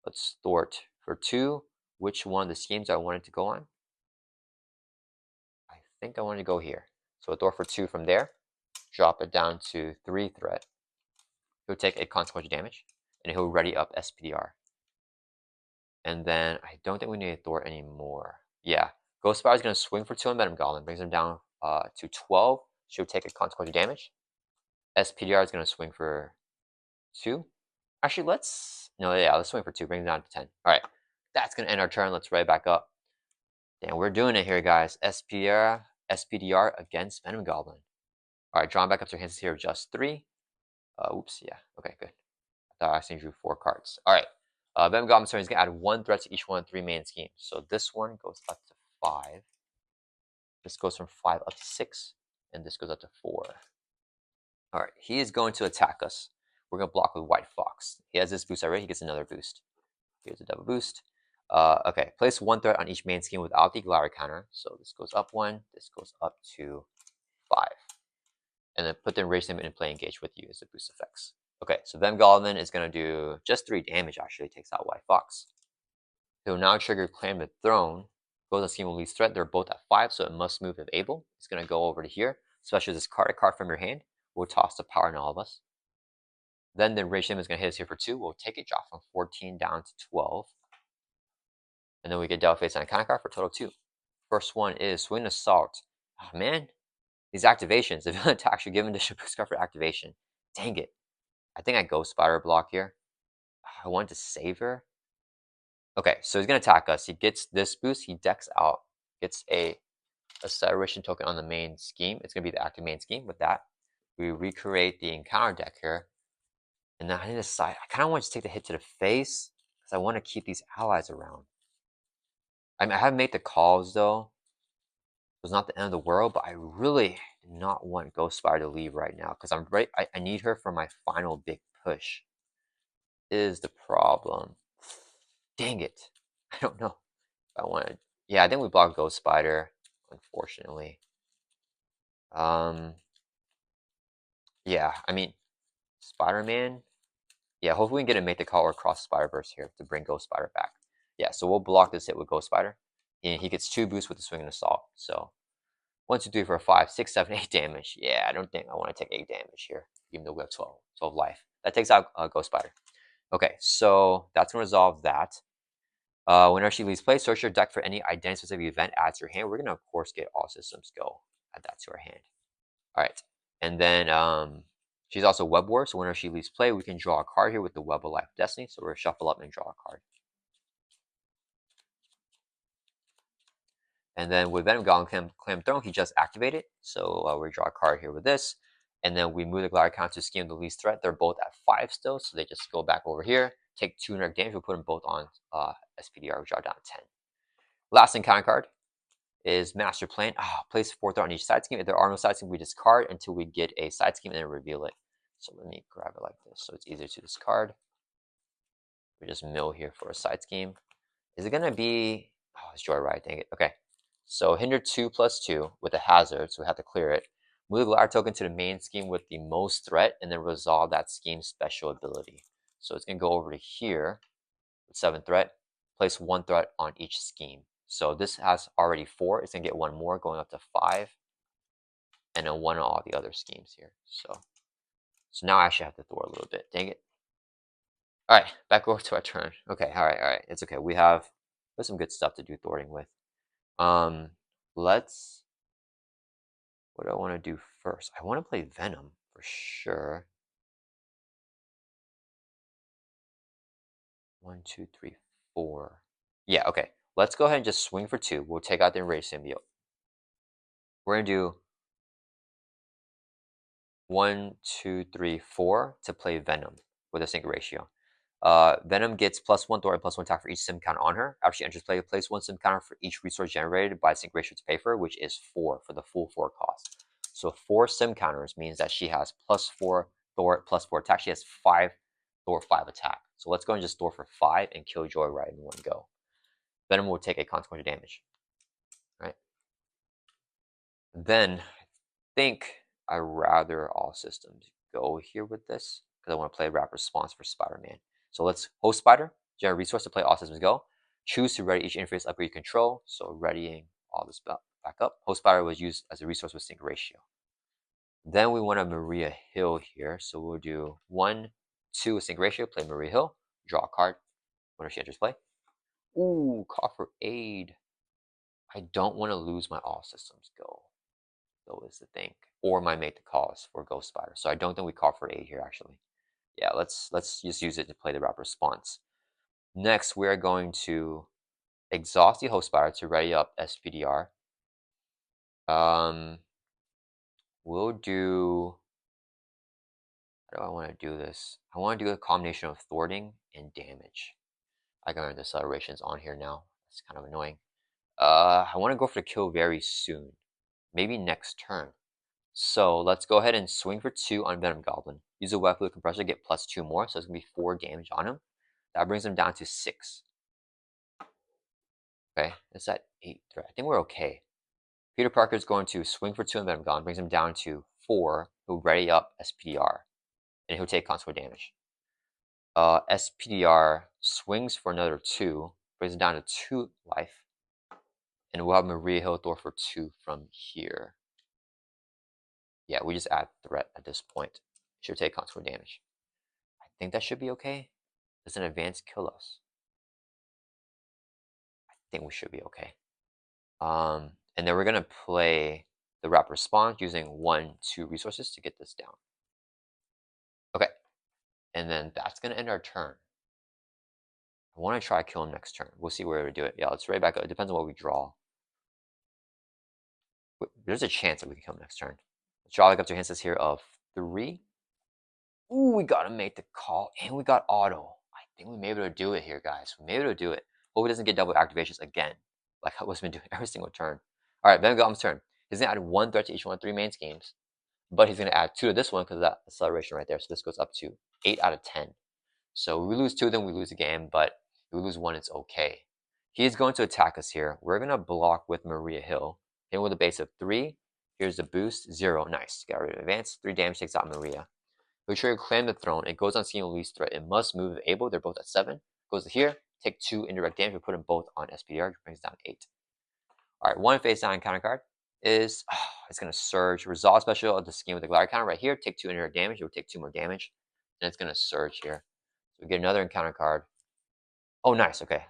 Let's sort for 2. Which one of the schemes I wanted to go on? I think I want to go here. So thor for 2 from there. Drop it down to 3 threat. He'll take a consequential damage, and he'll ready up SPDR. And then I don't think we need a Thor anymore. Yeah, Ghost Spider is going to swing for 2 on Venom Goblin, brings him down to 12. She'll take a consequential damage. SPDR is going to swing for 2. Actually, let's swing for 2, brings him down to 10. All right, that's going to end our turn. Let's right back up. Damn, we're doing it here, guys. SPDR against Venom Goblin. All right, drawing back up to hands here, just 3. Oops, yeah, okay, good. I thought I actually drew 4 cards. All right. Venom Goblin's turn is going to add 1 threat to each one of 3 main schemes. So this one goes up to 5. This goes from 5 up to 6. And this goes up to 4. Alright, he is going to attack us. We're going to block with White Fox. He has this boost already. He gets another boost. Here's a double boost. Okay, place 1 threat on each main scheme without the Glower counter. So this goes up 1. This goes up to 5. And then put the Enrage Limit in play engage with you as the boost effects. Okay, so Venom Goblin is going to do just 3 damage, actually. Takes out White Fox. He'll now trigger Claim the Throne. Goes on scheme with least threat. They're both at 5, so it must move if able. It's going to go over to here. Special this card from your hand. We'll toss the power in all of us. Then the Enrage Limit is going to hit us here for 2. We'll take it, drop from 14 down to 12. And then we get dealt face on a counter card for a total of 2. First one is Swing Assault. Oh, man. These activations. The villain attack should give him the boost card for activation. Dang it. I think I Ghost Spider block here. I want to save her. Okay, so he's going to attack us. He gets this boost. He decks out. Gets a Acceleration token on the main scheme. It's going to be the active main scheme. With that, we recreate the encounter deck here. And then I need to decide. I kind of want to take the hit to the face because I want to keep these allies around. I mean, I haven't made the calls, though. It's not the end of the world, but I really do not want Ghost Spider to leave right now because I'm ready. I need her for my final big push. Is the problem. Dang it. I don't know if I want to. Yeah, I think we blocked Ghost Spider, unfortunately. Yeah, I mean, Spider-Man. Yeah, hopefully we can get a make the call or cross Spider-Verse here to bring Ghost Spider back. Yeah, so we'll block this hit with Ghost Spider. And he gets 2 boosts with the Swing and Assault. So 1, 2, 3, 4, 5, 6, 7, 8 damage. Yeah, I don't think I want to take 8 damage here, even though we have 12 life. That takes out Ghost Spider. Okay, so that's going to resolve that. Whenever she leaves play, search your deck for any identity-specific event, add to your hand. We're going to, of course, get All Systems Go. Add that to our hand. All right. And then she's also Web-Warrior, so whenever she leaves play, we can draw a card here with the Web of Life Destiny. So we're going to shuffle up and draw a card. And then with Venom Goblin Clam Throne, he just activated. So we draw a card here with this. And then we move the Glower count to scheme the least threat. They're both at 5 still, so they just go back over here. Take 200 damage. We'll put them both on SPDR. We draw down 10. Last encounter card is Master Plan. Place 4 threat on each side scheme. If there are no side schemes, we discard until we get a side scheme and then reveal it. So let me grab it like this so it's easier to discard. We just mill here for a side scheme. Is it gonna be? Oh, it's Joyride. Dang it. Okay. So hinder 2/2 with a hazard, so we have to clear it. Move the ladder token to the main scheme with the most threat, and then resolve that scheme's special ability. So it's gonna go over to here with 7 threat. Place 1 threat on each scheme. So this has already 4. It's gonna get 1 more, going up to 5, and then 1 on all the other schemes here. So now I actually have to throw a little bit. Dang it. All right, back over to our turn. Okay, all right. It's okay. There's some good stuff to do thwarting with. Let's. What do I want to do first? I want to play Venom for sure. 1, 2, 3, 4. Yeah, okay. Let's go ahead and just swing for 2. We'll take out the Enraged Symbiote. We're gonna do 1, 2, 3, 4 to play Venom with a sync ratio. Venom gets +1 thwart and +1 attack for each sim counter on her. After she enters play, place 1 sim counter for each resource generated by sync ratio to pay for, which is 4 for the full 4 cost. So 4 sim counters means that she has +4 thwart, +4 attack. She has 5 thwart, 5 attack. So let's go and just thwart for 5 and kill Joyride in one go. Venom will take a consequential damage. Right. Then I think I'd rather all systems go here with this because I want to play Rapid Response for Spider-Man. So let's host Spider, generate resource to play all systems go. Choose to ready each interface upgrade you control. So readying all this back up. Host Spider was used as a resource with sync ratio. Then we want a Maria Hill here. So we'll do 1, 2 with sync ratio, play Maria Hill, draw a card when she enters play. Ooh, call for aid. I don't want to lose my all systems go, though, is the thing. Or my make the calls for Ghost Spider. So I don't think we call for aid here actually. Yeah, let's just use it to play the Rapid Response. Next, we're going to exhaust the host spider to ready up SPDR. We'll do. How do I want to do this? I want to do a combination of thwarting and damage. I got the accelerations on here now. It's kind of annoying. I want to go for the kill very soon, maybe next turn. So let's go ahead and swing for 2 on Venom Goblin. Use a Web-Warrior Compressor to get +2 more, so it's gonna be 4 damage on him. That brings him down to 6. Okay, it's at 8 threat. I think we're okay. Peter Parker is going to swing for 2 on Venom Goblin, brings him down to 4. He'll ready up SPDR, and he'll take consequential damage. SPDR swings for another 2, brings him down to 2 life, and we'll have Maria Hill Thor for 2 from here. Yeah, we just add threat at this point. She'll take consequential damage. I think that should be okay. Does an advance kill us? I think we should be okay. And then we're gonna play the Rapid Response using 1, 2 resources to get this down. Okay, and then that's gonna end our turn. I want to try kill him next turn. We'll see where we do it. Yeah, let's ready back up. It depends on what we draw. There's a chance that we can kill him next turn. Let's draw like up to hands here of 3. Ooh, we gotta make the call, and we got auto. I think we may be able to do it here, guys. We may be able to do it. Hope he doesn't get double activations again, like I was been doing every single turn. All right, Venom Goblin's turn. He's gonna add 1 threat to each one of 3 main schemes, but he's gonna add 2 to this one because of that acceleration right there. So this goes up to 8 out of 10. So we lose 2, then we lose a game, but if we lose 1, it's okay. He's going to attack us here. We're gonna block with Maria Hill. Hit with a base of 3. Here's the boost, 0. Nice. Got rid of advance. 3 damage takes out Maria. We trigger Claim the Throne. It goes on scheme of least threat. It must move if able. They're both at 7. Goes to here. Take 2 indirect damage. We put them both on SPDR, which brings down 8. All right, 1 face down encounter card is it's gonna surge. Resolve special of the scheme with the glider counter right here. Take 2 indirect damage. It will take 2 more damage. And it's gonna surge here. So we get another encounter card. Oh, nice. Okay.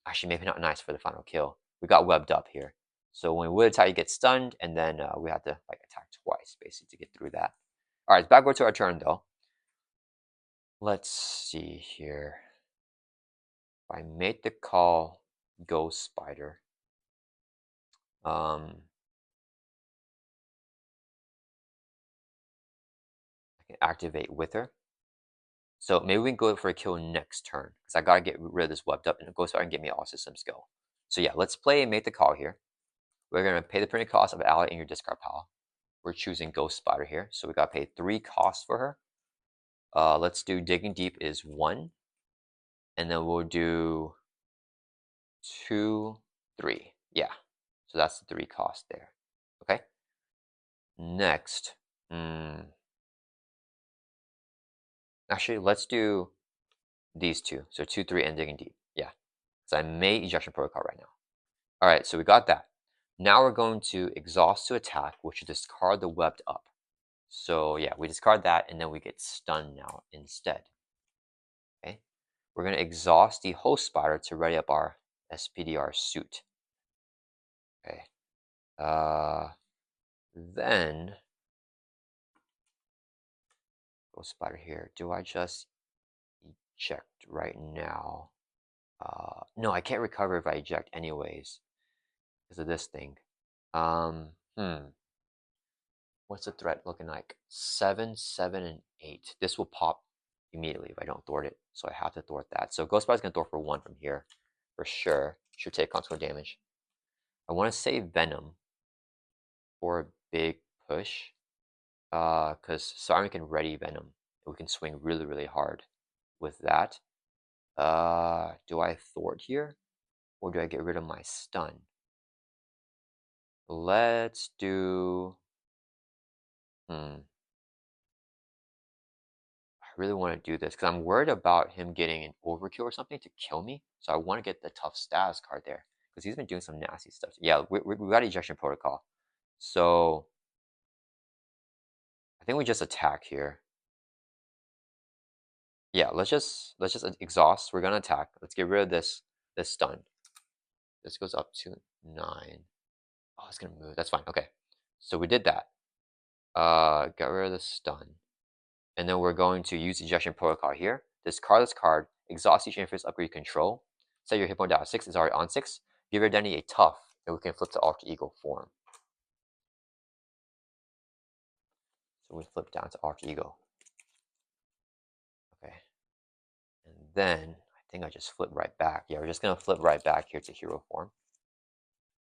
Actually, maybe not nice for the final kill. We got webbed up here. So when we would attack, you get stunned, and then we have to like attack twice basically to get through that. All right, backward to our turn though. Let's see here. If I make the call, Ghost Spider. I can activate with her. So maybe we can go for a kill next turn because I gotta get rid of this webbed up, and Ghost Spider can get me all systems go. So yeah, let's play and make the call here. We're gonna pay the printing cost of ally in your discard pile. We're choosing Ghost Spider here, so we gotta pay 3 costs for her. Let's do Digging Deep is 1, and then we'll do 2, 3. Yeah, so that's the 3 cost there. Okay. Next, actually, let's do these two. So 2, 3, and Digging Deep. Yeah, so I may Ejection Protocol right now. All right, so we got that. Now we're going to Exhaust to attack, which is discard the Webbed Up. So yeah, we discard that, and then we get stunned now instead. Okay, we're going to exhaust the Host Spider to ready up our SPDR suit. Okay, then Ghost Spider here. Do I just eject right now? No, I can't recover if I eject anyways because of this thing. What's the threat looking like? 7, 7, and 8. This will pop immediately if I don't thwart it, so I have to thwart that. So Ghost Spider's gonna thwart for 1 from here, for sure. Should take consequent damage. I want to save Venom for a big push, because Siren can ready Venom, and we can swing really, really hard with that. Do I thwart here, or do I get rid of my stun? Let's do. I really want to do this because I'm worried about him getting an overkill or something to kill me. So I want to get the tough status card there because he's been doing some nasty stuff. Yeah, we got Ejection Protocol. So I think we just attack here. Yeah, let's just exhaust. We're gonna attack. Let's get rid of this stun. This goes up to 9. Oh, it's gonna move. That's fine. Okay, so we did that. Get rid of the stun. And then we're going to use Ejection Protocol here. Discard this card, exhaust each interface, upgrade control. Set your hit point down to 6, it's already on 6. Give your identity a tough, and we can flip to Alter Ego form. So we flip down to Alter Ego. Okay. And then I think I just flip right back. Yeah, we're just gonna flip right back here to hero form.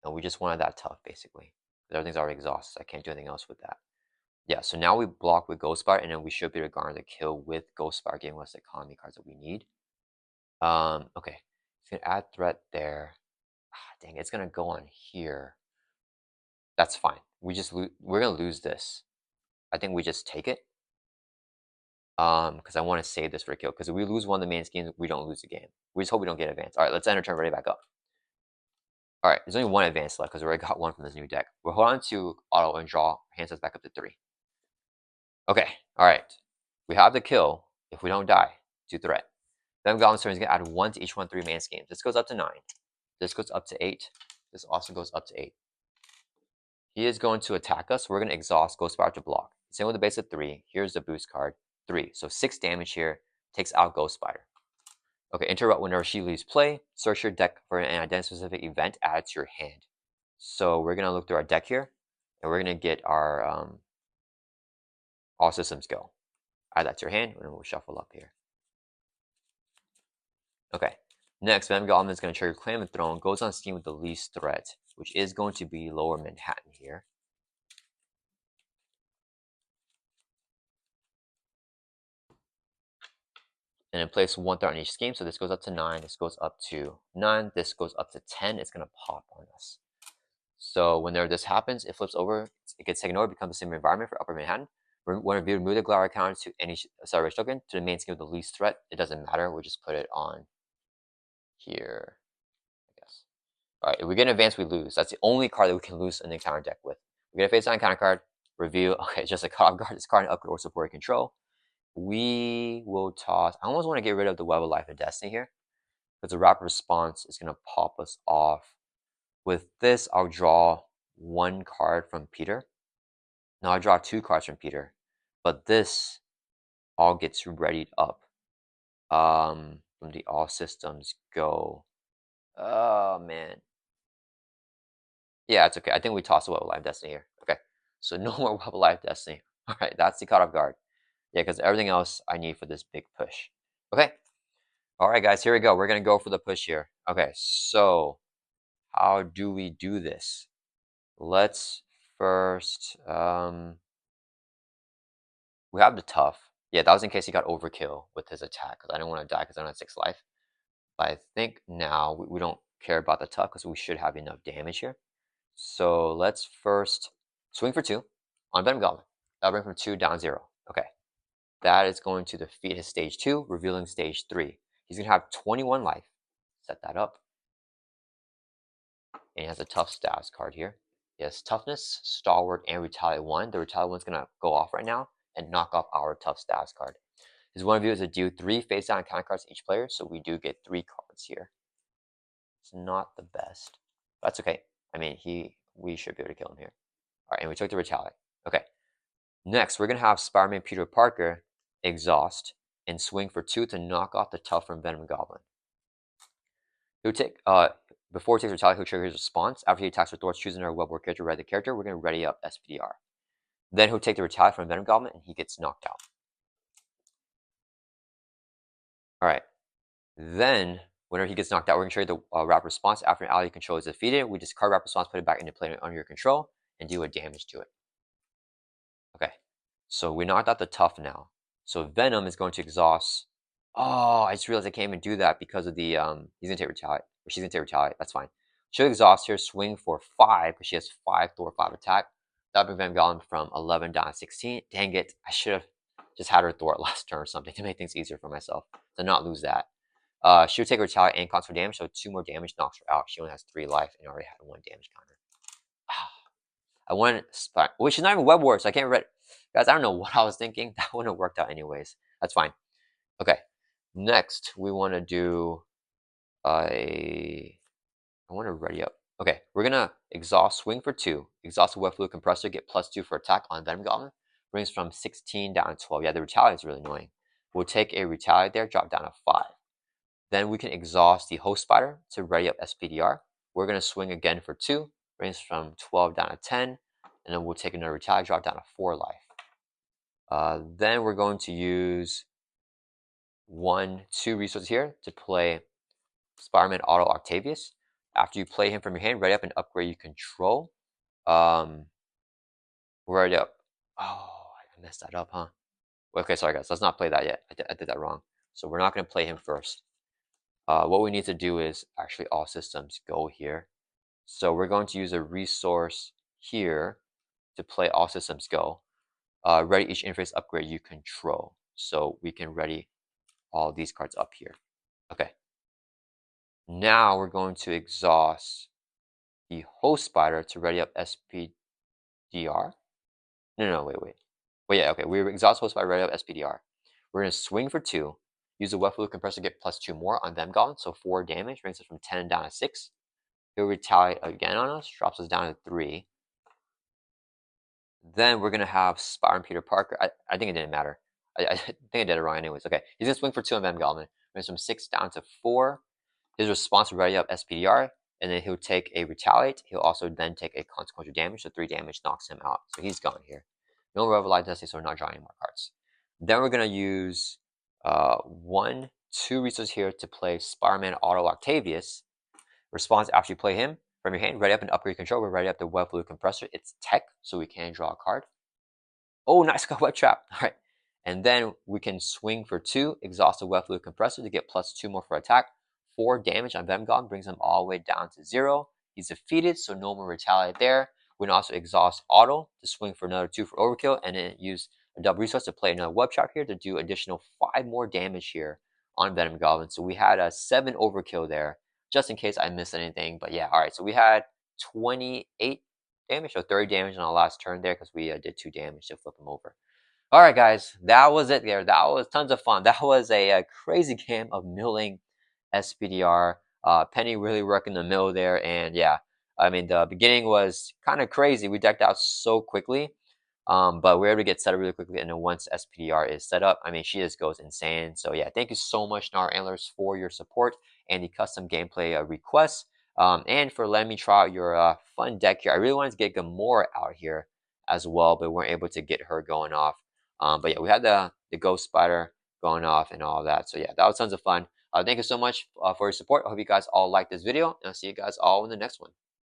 And we just wanted that tough basically. Everything's already exhausted, so I can't do anything else with that. Yeah, so now we block with Ghost Spider, and then we should be able to garner the kill with Ghost Spider, giving us the economy cards that we need. Okay. It's gonna add threat there. Dang, it's gonna go on here. That's fine. We're gonna lose this. I think we just take it. Because I want to save this for a kill. Because if we lose one of the main schemes, we don't lose the game. We just hope we don't get advanced. All right, let's enter turn ready back up. All right, there's only 1 advance left because we already got 1 from this new deck. We'll hold on to auto and draw. Hands us back up to 3. Okay, all right. We have the kill if we don't die. 2 threat. Venom Goblin's turn is gonna add 1 to each 1 3 man schemes. This goes up to 9. This goes up to 8. This also goes up to 8. He is going to attack us. We're going to exhaust Ghost Spider to block. Same with the base of 3. Here's the boost card. 3. So 6 damage here. Takes out Ghost Spider. Okay, interrupt whenever she leaves play. Search your deck for an identity-specific event added to your hand. So we're going to look through our deck here. And we're going to get our all systems go. Add that to your hand. And then we'll shuffle up here. Okay. Next, Venom Goblin is going to trigger Claim the Throne. Goes on scheme with the least threat, which is going to be Lower Manhattan here. And then place 1 threat on each scheme. So this goes up to 9. This goes up to 9. This goes up to 10. It's going to pop on us. So whenever this happens, it flips over. It gets taken over. Becomes the same environment for Upper Manhattan. When we remove the Glower counter to any acceleration token to the main scheme with the least threat, it doesn't matter. We'll just put it on here, I guess. All right. If we get an advance, we lose. That's the only card that we can lose in the counter deck with. We get a face down counter card. Review. Okay, just a cut off guard. This card and upgrade or support control. We will toss. I almost want to get rid of the Web of Life and Destiny here because the rapid response is going to pop us off. With this, I'll draw 1 card from Peter. Now I draw 2 cards from Peter, but this all gets readied up from the all systems go. Oh man, yeah, it's okay. I think we toss the Web of Life Destiny here. Okay, so no more Web of Life Destiny. All right, that's the cut off guard. Yeah, because everything else I need for this big push. Okay. All right, guys, here we go. We're going to go for the push here. Okay, so how do we do this? Let's first, we have the tough. Yeah, that was in case he got overkill with his attack, because I didn't want to die because I don't have 6 life. But I think now we don't care about the tough because we should have enough damage here. So let's first swing for 2 on Venom Goblin. That'll bring from 2 down 0. Okay. That is going to defeat his stage 2, revealing stage 3. He's going to have 21 life. Set that up. And he has a tough status card here. He has toughness, stalwart, and retaliate 1. The retaliate 1's going to go off right now and knock off our tough status card. His one view is to do 3 face down counter cards to each player, so we do get 3 cards here. It's not the best. That's okay. I mean, we should be able to kill him here. All right, and we took the retaliate. Okay. Next, we're going to have Spider-Man Peter Parker exhaust and swing for 2 to knock off the tough from Venom Goblin. He'll take, before he takes retaliate, he'll trigger his response. After he attacks with Thor's choosing our Web-Warrior character, ready the character, we're going to ready up SPDR. Then he'll take the retaliate from Venom Goblin and he gets knocked out. All right. Then, whenever he gets knocked out, we're going to trigger the Rapid Response. After an ally you control is defeated, we discard Rapid Response, put it back into play under your control, and do a damage to it. Okay. So we knocked out the tough now. So Venom is going to exhaust. Oh, I just realized I can't even do that because of the, he's going to take retaliate. Or she's going to take retaliate. That's fine. She'll exhaust here, swing for 5, because she has 5 Thor 5 attack. That'll bring Venom Goblin from 11 down to 16. Dang it. I should have just had her Thor last turn or something to make things easier for myself. To not lose that. She'll take retaliate and constant damage, so 2 more damage knocks her out. She only has 3 life and already had 1 damage counter. I wanted, well, she's not even Web Warrior, so I can't read. Guys, I don't know what I was thinking. That wouldn't have worked out anyways. That's fine. Okay. Next, we want to do I want to ready up. Okay, we're going to exhaust, swing for 2. Exhaust the Web Fluid Compressor, get +2 for attack on Venom Goblin. Brings from 16 down to 12. Yeah, the retaliate is really annoying. We'll take a retaliate there, drop down to 5. Then we can exhaust the Host Spider to ready up SPDR. We're going to swing again for 2. Brings from 12 down to 10. And then we'll take another retaliate, drop down to 4 life. Then we're going to use 2 resources here to play Spider-Man Auto Octavius. After you play him from your hand, ready up and upgrade you control. Ready up. Oh, I messed that up, huh? Okay, sorry guys, let's not play that yet. I did that wrong. So we're not going to play him first. What we need to do is actually all systems go here. So we're going to use a resource here to play all systems go. Ready each interface upgrade you control. So we can ready all these cards up here. Okay. Now we're going to exhaust the Host Spider to ready up SPDR. No, wait. Well, yeah, okay. We exhaust Host Spider, ready up SPDR. We're going to swing for 2. Use the Web Fluid Compressor to get +2 more on Venom Goblin, so 4 damage, brings us from 10 down to 6. He'll retaliate again on us, drops us down to 3. Then we're going to have Spider-Man Peter Parker. I think it didn't matter. I think I did it wrong anyways. Okay, he's going to swing for 2 on Venom Goblin. Brings from 6 down to 4. His response will ready up SPDR, and then he'll take a retaliate. He'll also then take a consequential damage, so 3 damage knocks him out. So he's gone here. No Revelite Destiny, so we're not drawing any more cards. Then we're going to use 2 resources here to play Spider-Man Auto Octavius. Response after you play him from your hand, ready up and upgrade control. We're ready up the Web Fluid Compressor. It's tech, so we can draw a card. Oh, nice, got Web Trap. All right. And then we can swing for 2, exhaust the Web Fluid Compressor to get +2 more for attack. 4 damage on Venom Goblin, brings him all the way down to 0. He's defeated, so no more retaliate there. We can also exhaust Auto to swing for another 2 for overkill, and then use a double resource to play another Web Trap here to do additional 5 more damage here on Venom Goblin. So we had a 7 overkill there, just in case I missed anything. But yeah, all right. So we had 28 damage, so 30 damage on our last turn there because we did 2 damage to flip him over. All right, guys, that was it there. That was tons of fun. That was a crazy game of milling SPDR. Penny really working the mill there, and yeah, I mean the beginning was kind of crazy. We decked out so quickly, but we were able to get set up really quickly. And then once SPDR is set up, I mean she just goes insane. So yeah, thank you so much, Nar Antlers, for your support and the custom gameplay requests, and for letting me try out your fun deck here. I really wanted to get Gamora out here as well, but we weren't able to get her going off. But yeah, we had the Ghost Spider going off and all that. So yeah, that was tons of fun. Thank you so much for your support. I hope you guys all like this video, and I'll see you guys all in the next one.